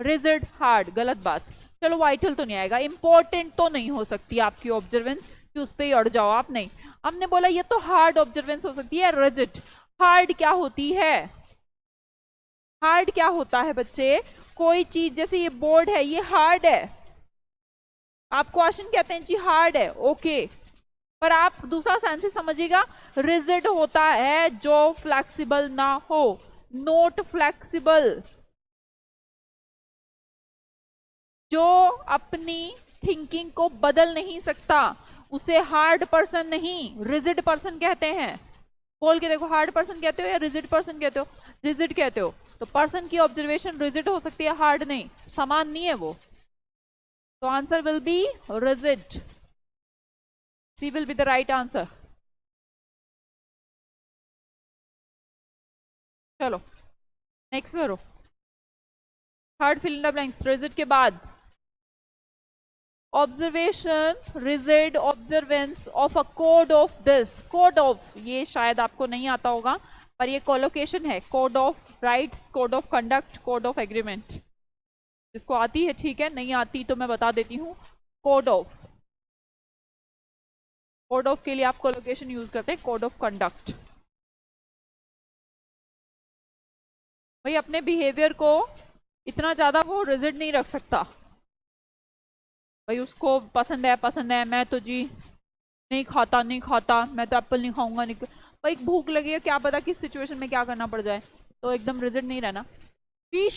[SPEAKER 1] रिजिड, हार्ड, गलत बात. चलो वाइटल तो नहीं आएगा. इंपॉर्टेंट तो नहीं हो सकती आपकी ऑब्जर्वेंस कि उस पर ही अड़ जाओ आप. नहीं, हमने बोला ये तो हार्ड ऑब्जर्वेंस हो सकती है. रिजिड, हार्ड क्या होती है? हार्ड क्या होता है बच्चे? कोई चीज, जैसे ये बोर्ड है, ये हार्ड है. आप क्वेश्चन कहते हैं जी हार्ड है, ओके, पर आप दूसरा सेंस समझिएगा. रिजिड होता है जो फ्लेक्सिबल ना हो. नोट फ्लेक्सिबल, जो अपनी थिंकिंग को बदल नहीं सकता, उसे हार्ड पर्सन नहीं रिजिड पर्सन कहते हैं. बोल के देखो, हार्ड पर्सन कहते हो या रिजिड पर्सन कहते हो? रिजिड कहते हो. तो पर्सन की ऑब्जर्वेशन रिजिड हो सकती है, हार्ड नहीं. समान नहीं है वो. तो answer will be rigid. C will be the right answer. चलो नेक्स्ट करो. Third fill in the blanks. Rigid के बाद observation, rigid observance of a code of this. Code of, ये शायद आपको नहीं आता होगा, पर ये कोलोकेशन है. Code of rights, code of conduct, code of agreement. जिसको आती है ठीक है, नहीं आती तो मैं बता देती हूँ. कोड ऑफ, कोड ऑफ के लिए आप कोलोकेशन यूज करते हैं. Code of conduct. भाई अपने बिहेवियर को इतना ज्यादा वो रिजिड नहीं रख सकता. भाई उसको पसंद है, मैं तो जी नहीं खाता, नहीं खाता, मैं तो एप्पल नहीं खाऊंगा, नहीं. भाई भूख लगी है, क्या पता किस सिचुएशन में क्या करना पड़ जाए. तो एकदम रिजिड नहीं रहना. वी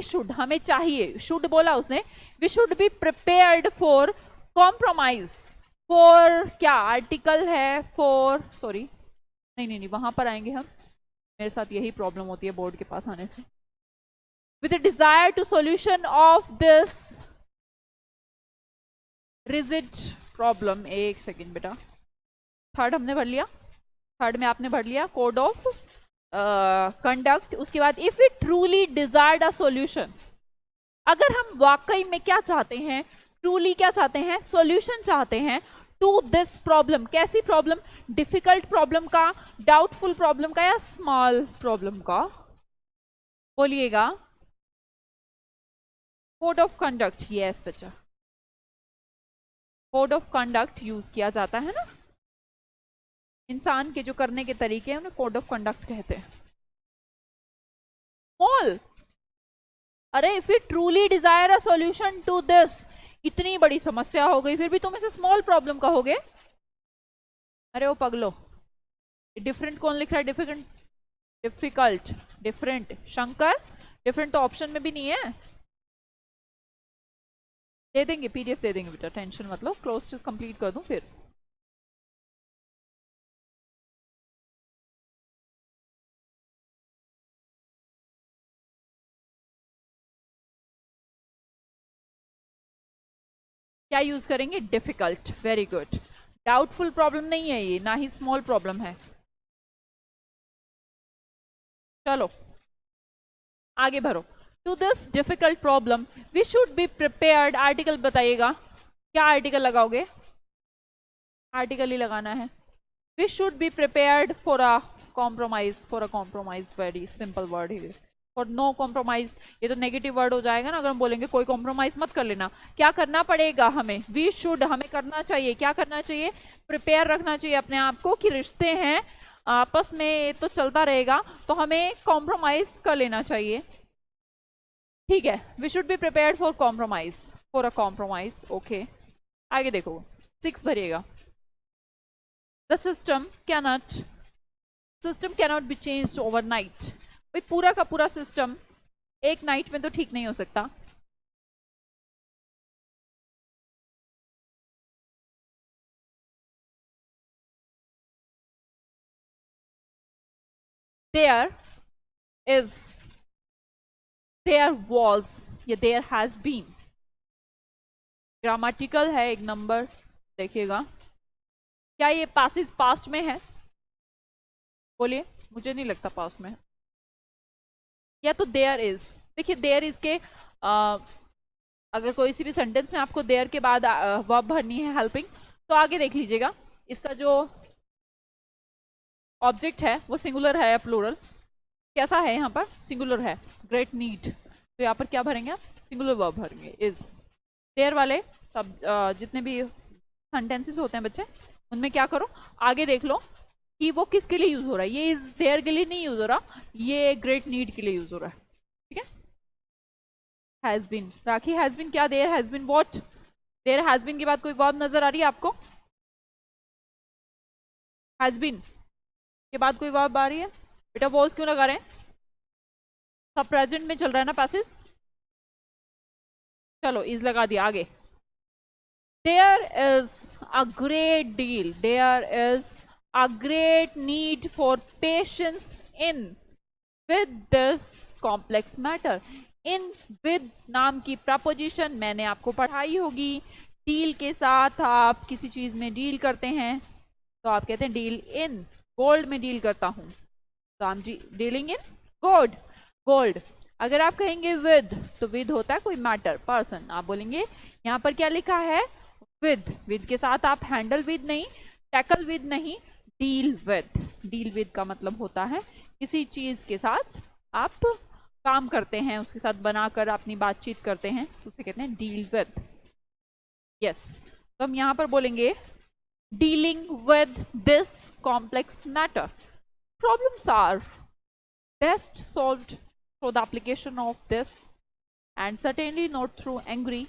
[SPEAKER 1] शुड, हमें चाहिए. शुड बोला उसने. We should be prepared for compromise. For क्या आर्टिकल है? फॉर, सॉरी, नहीं, वहां पर आएंगे हम. मेरे साथ यही प्रॉब्लम होती है बोर्ड के पास आने से. With the desire to solution of this rigid problem. एक सेकेंड बेटा, थर्ड हमने भर लिया. थर्ड में आपने भर लिया कोड ऑफ कंडक्ट. उसके बाद if it truly desired a solution, अगर हम वाकई में क्या चाहते हैं, ट्रूली क्या चाहते हैं, सॉल्यूशन चाहते हैं टू दिस प्रॉब्लम. कैसी प्रॉब्लम? डिफिकल्ट प्रॉब्लम का, डाउटफुल प्रॉब्लम का, या स्मॉल प्रॉब्लम का? बोलिएगा. Code of conduct. यस बच्चा, कोड ऑफ कंडक्ट यूज किया जाता है ना. इंसान के जो करने के तरीके हैं उन्हें कोड ऑफ कंडक्ट कहते हैं. स्मॉल अरे if you truly desire a solution to this, इतनी बड़ी समस्या हो गई फिर भी तुम इसे स्मॉल प्रॉब्लम कहोगे? अरे वो पगलो, डिफरेंट कौन लिख रहा है? Difficult, difficult, different Shankar, different तो ऑप्शन में भी नहीं है। दे देंगे पीडीएफ दे देंगे बेटा, टेंशन मतलब क्लोज टू कंप्लीट कर दूं फिर। क्या यूज करेंगे? Difficult, very good. Doubtful problem नहीं है ये, ना ही स्मॉल प्रॉब्लम है। चलो आगे भरो। To this difficult problem we should be prepared, article बताइएगा, क्या आर्टिकल लगाओगे? आर्टिकल ही लगाना है। We should be prepared for a compromise, for a compromise, very simple word है। फॉर नो कॉम्प्रोमाइज, ये तो नेगेटिव वर्ड हो जाएगा ना अगर हम बोलेंगे कोई कॉम्प्रोमाइज मत कर लेना। क्या करना पड़ेगा हमें? वी शुड, हमें करना चाहिए, क्या करना चाहिए? प्रिपेयर रखना चाहिए अपने आप को कि रिश्ते हैं आपस में तो चलता रहेगा, तो हमें कॉम्प्रोमाइज कर लेना चाहिए। ठीक है, we should be prepared for compromise, for a compromise. Okay आगे देखो, 6 भरिएगा। The system cannot be changed overnight. भाई पूरा का पूरा सिस्टम एक नाइट में तो ठीक नहीं हो सकता। देयर इज, देयर वॉज या देयर हैज बीन, ग्रामेटिकल है एक नंबर, देखिएगा। क्या ये पासिस पास्ट में है? बोलिए, मुझे नहीं लगता पास्ट में है। या तो देयर इज, देखिए देयर इज के अगर कोई सी भी सेंटेंस में आपको देयर के बाद वर्ब भरनी है हेल्पिंग, तो आगे देख लीजिएगा इसका जो ऑब्जेक्ट है वो सिंगुलर है या प्लूरल। कैसा है? यहाँ पर सिंगुलर है, ग्रेट नीड, तो यहाँ पर क्या भरेंगे आप? सिंगुलर वर्ब भरेंगे इज। देयर वाले सब जितने भी सेंटेंसेस होते हैं बच्चे, उनमें क्या करो, आगे देख लो कि वो किसके लिए यूज हो रहा है। ये इज देयर के लिए नहीं यूज हो रहा, ये ग्रेट नीड के लिए यूज हो रहा है। ठीक है, has been, Rakhi has been क्या? There has been what? There has been के बाद कोई वर्ब नजर आ रही है आपको? हैज बीन के बाद कोई वर्ब आ रही है? बेटा वॉज क्यों लगा रहे हैं? सब प्रेजेंट में चल रहा है ना पैसेज। चलो इज लगा दिया, आगे। There is a great deal, there is a great need for patience in with this complex matter। in with नाम की प्रपोजिशन मैंने आपको पढ़ाई होगी। डील के साथ आप किसी चीज में डील करते हैं तो आप कहते हैं डील इन, गोल्ड में डील करता हूं तो हम डीलिंग इन गोल्ड, गोल्ड। अगर आप कहेंगे विद, तो विद होता है कोई मैटर, पर्सन, आप बोलेंगे यहाँ पर क्या लिखा है? विद, विद के साथ आप हैंडल विद नहीं, टैकल विद नहीं, डील विद। डील विद का मतलब होता है किसी चीज के साथ आप काम करते हैं, उसके साथ बनाकर अपनी बातचीत करते हैं, उसे कहते हैं डील विद। यस, तो हम यहां पर बोलेंगे dealing with this complex matter. Problems are best solved through the application of this and certainly not through angry.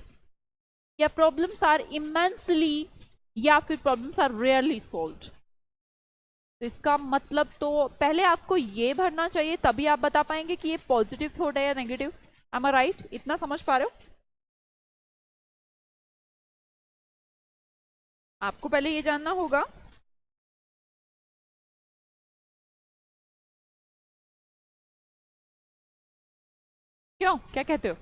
[SPEAKER 1] या प्रॉब्लम्स आर इमेंसली, या फिर प्रॉब्लम्स आर रेयरली सॉल्व्ड। तो इसका मतलब तो पहले आपको ये भरना चाहिए, तभी आप बता पाएंगे कि ये पॉजिटिव थॉट है या नेगेटिव। एम आई राइट? इतना समझ पा रहे हो? आपको पहले ये जानना होगा। क्यों, क्या कहते हो?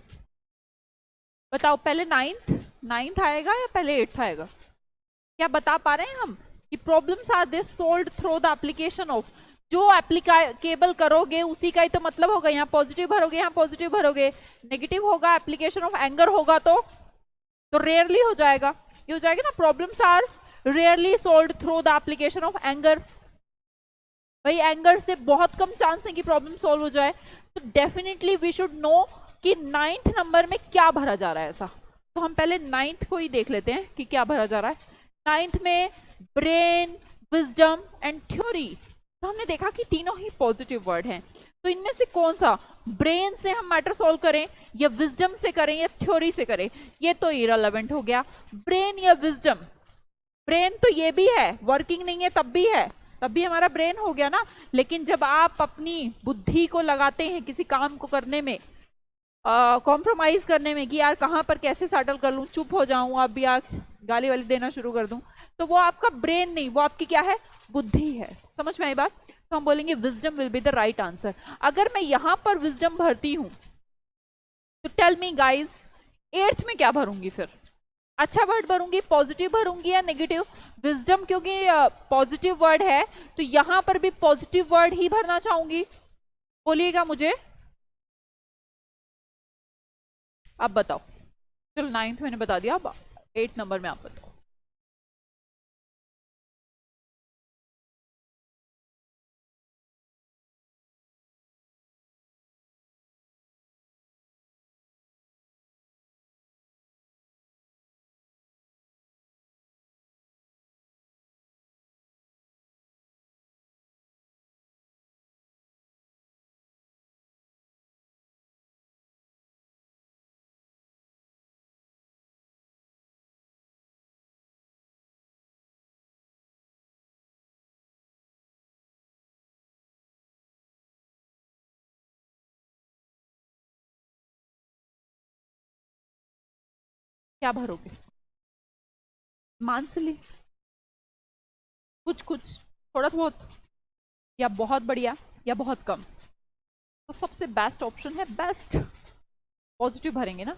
[SPEAKER 1] बताओ, पहले नाइन्थ आएगा या पहले 8th आएगा? क्या बता पा रहे हैं हम कि problems are this solved through the application of, जो एप्लीकेबल करोगे उसी का ही तो मतलब होगा। यहाँ पॉजिटिव भरोगे, यहाँ पॉजिटिव भरोगे, नेगेटिव होगा, एप्लीकेशन ऑफ एंगर होगा तो रेयरली हो जाएगा, ये हो जाएगा ना। Problems are rarely solved through the application of anger. भाई एंगर से बहुत कम चांस है कि प्रॉब्लम सॉल्व हो जाए, तो डेफिनेटली वी शुड नो कि 9th नंबर में क्या भरा जा रहा है ऐसा। तो हम पहले 9th को ही देख लेते हैं कि क्या भरा जा रहा है। 9th में ब्रेन, विजडम एंड थ्योरी, तो हमने देखा कि तीनों ही पॉजिटिव वर्ड हैं। तो इनमें से कौन सा, ब्रेन से हम मैटर सॉल्व करें या विजडम से करें या थ्योरी से करें, ये तो इररिलेवेंट हो गया। ब्रेन या विजडम, ब्रेन तो ये भी है, वर्किंग नहीं है तब भी है, तब भी हमारा ब्रेन हो गया ना। लेकिन जब आप अपनी बुद्धि को लगाते हैं किसी काम को करने में, कॉम्प्रोमाइज करने में, कि यार कहाँ पर कैसे सेटल कर लूं, चुप हो जाऊं अब या गाली वाली देना शुरू कर दूं, तो वो आपका ब्रेन नहीं, वो आपकी क्या है, बुद्धि है। समझ में आई बात? तो हम बोलेंगे wisdom will be the right answer. अगर मैं यहां पर विजडम भरती हूं तो टेल मी गाइस, एट्थ में क्या भरूंगी फिर? अच्छा वर्ड भरूंगी, पॉजिटिव भरूंगी या नेगेटिव? विजडम क्योंकि पॉजिटिव वर्ड है तो यहां पर भी पॉजिटिव वर्ड ही भरना चाहूंगी। बोलिएगा मुझे, अब बताओ। चलो नाइन्थ मैंने बता दिया, अब 8 नंबर में आप बताओ। क्या भरोगे? मानसली, कुछ कुछ, थोड़ा बहुत, या बहुत बढ़िया, या बहुत कम? तो सबसे बेस्ट ऑप्शन है बेस्ट, पॉजिटिव भरेंगे ना,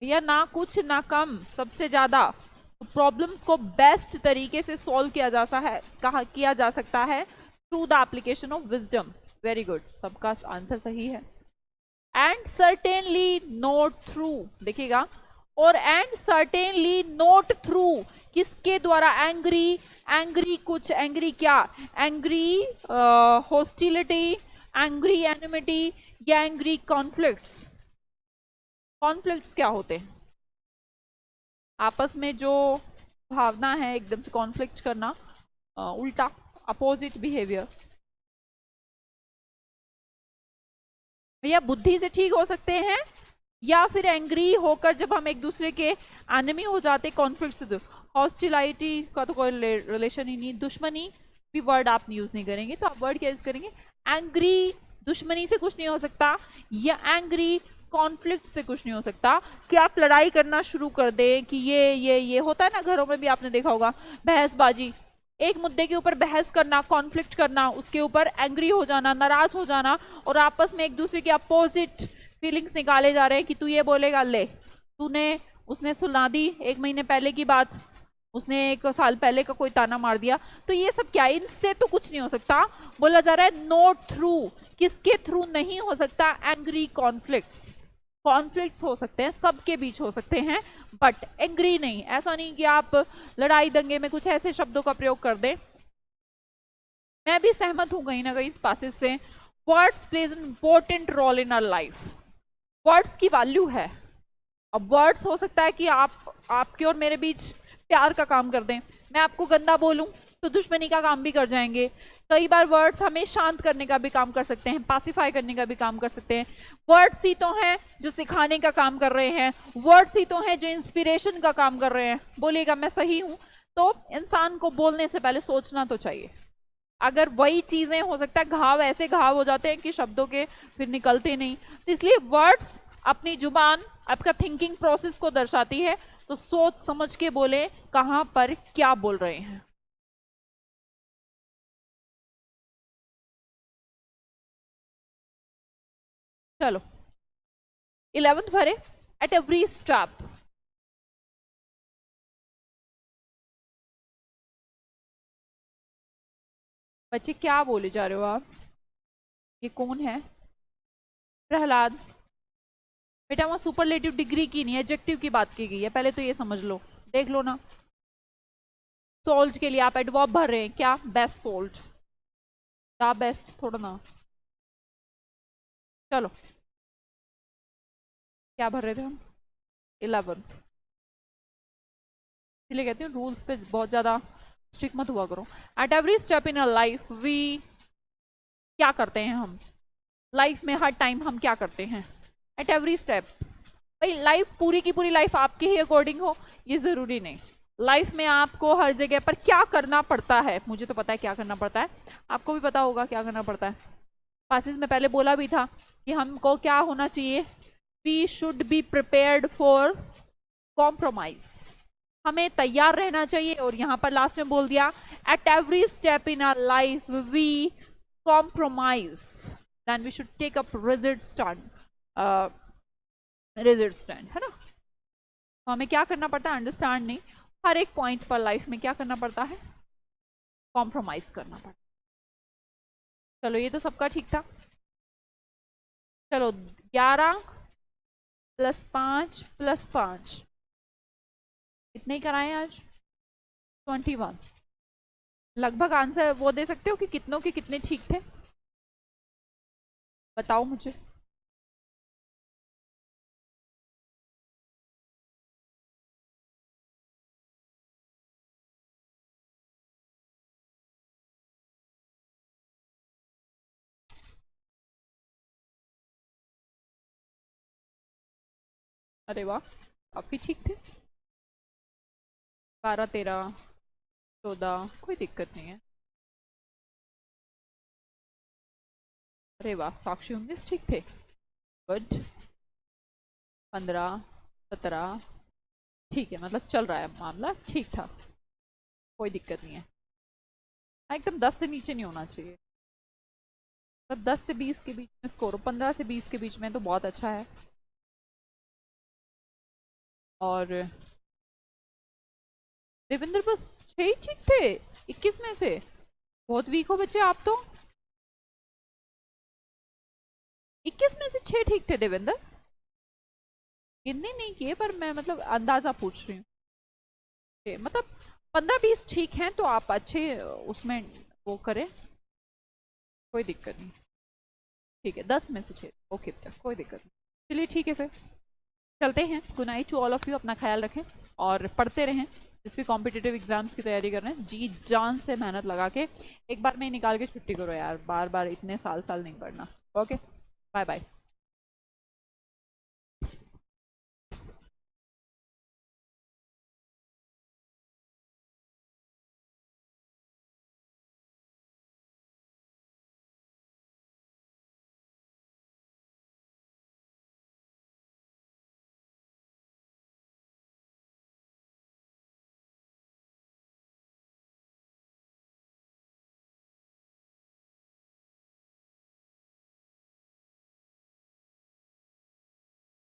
[SPEAKER 1] या ना कुछ ना कम, सबसे ज्यादा। प्रॉब्लम्स को बेस्ट तरीके से सॉल्व किया जा सकता है, कहा किया जा सकता है through the application of wisdom. Very good, सबका आंसर सही है। एंड सर्टेनली नोट थ्रू, देखिएगा, और एंड सर्टेनली नोट थ्रू किसके द्वारा? एंग्री, एंग्री कुछ, एंग्री क्या, एंग्री हॉस्टिलिटी, एंग्री एनिमिटी, या एंग्री कॉन्फ्लिक्ट्स? कॉन्फ्लिक्ट्स क्या होते हैं? आपस में जो भावना है एकदम से कॉन्फ्लिक्ट करना, उल्टा, अपोजिट बिहेवियर। भैया बुद्धि से ठीक हो सकते हैं या फिर एंग्री होकर जब हम एक दूसरे के एनिमी हो जाते, कॉन्फ्लिक्ट से। हॉस्टिलिटी का तो कोई रिलेशन ही नहीं, दुश्मनी भी वर्ड आप यूज नहीं करेंगे, तो आप वर्ड क्या यूज करेंगे? एंग्री दुश्मनी से कुछ नहीं हो सकता, या एंग्री कॉन्फ्लिक्ट से कुछ नहीं हो सकता कि आप लड़ाई करना शुरू कर दें, कि ये होता है ना घरों में भी, आपने देखा होगा, बहसबाजी, एक मुद्दे के ऊपर बहस करना, कॉन्फ्लिक्ट करना, उसके ऊपर एंग्री हो जाना, नाराज हो जाना, और आपस में एक दूसरे के अपोजिट फीलिंग्स निकाले जा रहे हैं कि तू ये बोलेगा, ले तूने, उसने सुना दी 1 महीने पहले की बात, उसने 1 साल पहले का कोई ताना मार दिया, तो ये सब क्या, इनसे तो कुछ नहीं हो सकता। बोला जा रहा है नोट थ्रू, किसके थ्रू नहीं हो सकता? Angry conflicts. कॉन्फ्लिक्ट्स हो सकते हैं, सबके बीच हो सकते हैं, बट एंग्री नहीं। ऐसा नहीं कि आप लड़ाई दंगे में कुछ ऐसे शब्दों का प्रयोग कर दें। मैं भी सहमत हूं कहीं ना कहीं इस पासेज से। Words plays an important role in our life, words की वैल्यू है। अब वर्ड्स हो सकता है कि आपके और मेरे बीच प्यार का काम कर दें, मैं आपको गंदा बोलूं तो दुश्मनी का काम भी कर जाएंगे। कई बार वर्ड्स हमें शांत करने का भी काम कर सकते हैं, पासिफाई करने का भी काम कर सकते हैं। वर्ड्स ही तो हैं जो सिखाने का काम कर रहे हैं, वर्ड्स ही तो हैं जो इंस्पिरेशन का काम कर रहे हैं। बोलिएगा मैं सही हूं? तो इंसान को बोलने से पहले सोचना तो चाहिए। अगर वही चीजें, हो सकता है घाव ऐसे घाव हो जाते हैं कि शब्दों के फिर निकलते नहीं, तो इसलिए वर्ड्स अपनी जुबान, आपका थिंकिंग प्रोसेस को दर्शाती है, तो सोच समझ के बोले कहां पर क्या बोल रहे हैं। चलो 11th भरे, एट एवरी स्टेप। बच्चे क्या बोले जा रहे हो आप? ये कौन है? प्रहलाद। बेटा वहां सुपरलेटिव डिग्री की नहीं, एडजेक्टिव की बात की गई है, पहले तो ये समझ लो, देख लो ना। सोल्ड के लिए आप एडवर्ब भर रहे हैं क्या? बेस्ट सोल्ड, क्या बेस्ट थोड़ा ना। चलो क्या भर रहे थे हम? 11th। इसलिए कहती हूँ रूल्स पे बहुत ज्यादा स्टिक मत हुआ करो। At every step in a life we, क्या करते हैं हम लाइफ में, हर टाइम हम क्या करते हैं एट एवरी स्टेप। भाई लाइफ पूरी की पूरी लाइफ आपके ही अकॉर्डिंग हो ये जरूरी नहीं। लाइफ में आपको हर जगह पर क्या करना पड़ता है, मुझे तो पता है क्या करना पड़ता है, आपको भी पता होगा क्या करना पड़ता है। पासिस में पहले बोला भी था कि हमको क्या होना चाहिए, we should be prepared for compromise, हमें तैयार रहना चाहिए। और यहां पर लास्ट में बोल दिया at every step in our life we compromise, then we should take up rigid stand, rigid stand, है ना। तो हमें क्या करना पड़ता है, अंडरस्टैंड नहीं, हर एक पॉइंट पर लाइफ में क्या करना पड़ता है, कॉम्प्रोमाइज करना पड़ता है। चलो ये तो सबका ठीक था। चलो 11 + 5 + 5 इतने ही कराएं आज, 21। लगभग आंसर वो दे सकते हो कि कितनों के कितने ठीक थे, बताओ मुझे। अरे वाह, काफी ठीक थे। 12, 13, 14, कोई दिक्कत नहीं है। अरे वाह, साक्षी 19 ठीक थे, गुड। 15, 17 ठीक है, मतलब चल रहा है मामला, ठीक था, कोई दिक्कत नहीं है। एकदम 10 से नीचे नहीं होना चाहिए, मतलब 10 से 20 के बीच में स्कोर हो, 15 से 20 के बीच में तो बहुत अच्छा है। और देवेंद्र बस 6 ही ठीक थे 21 में से, बहुत वीक हो बच्चे आप तो। 21 में से 6 ठीक थे देवेंद्र, गिनने नहीं किए पर मैं मतलब अंदाजा पूछ रही हूँ, मतलब 15-20 ठीक हैं तो आप अच्छे उसमें वो करें, कोई दिक्कत नहीं। ठीक है 10 में से 6, ओके बेटा कोई दिक्कत नहीं। चलिए ठीक है फिर चलते हैं। Good night to all of you, अपना ख्याल रखें और पढ़ते रहें। जिस भी कॉम्पिटिटिव एग्जाम्स की तैयारी कर रहे हैं जी जान से मेहनत लगा के एक बार में निकाल के छुट्टी करो यार, बार बार इतने साल नहीं पढ़ना। Okay bye bye.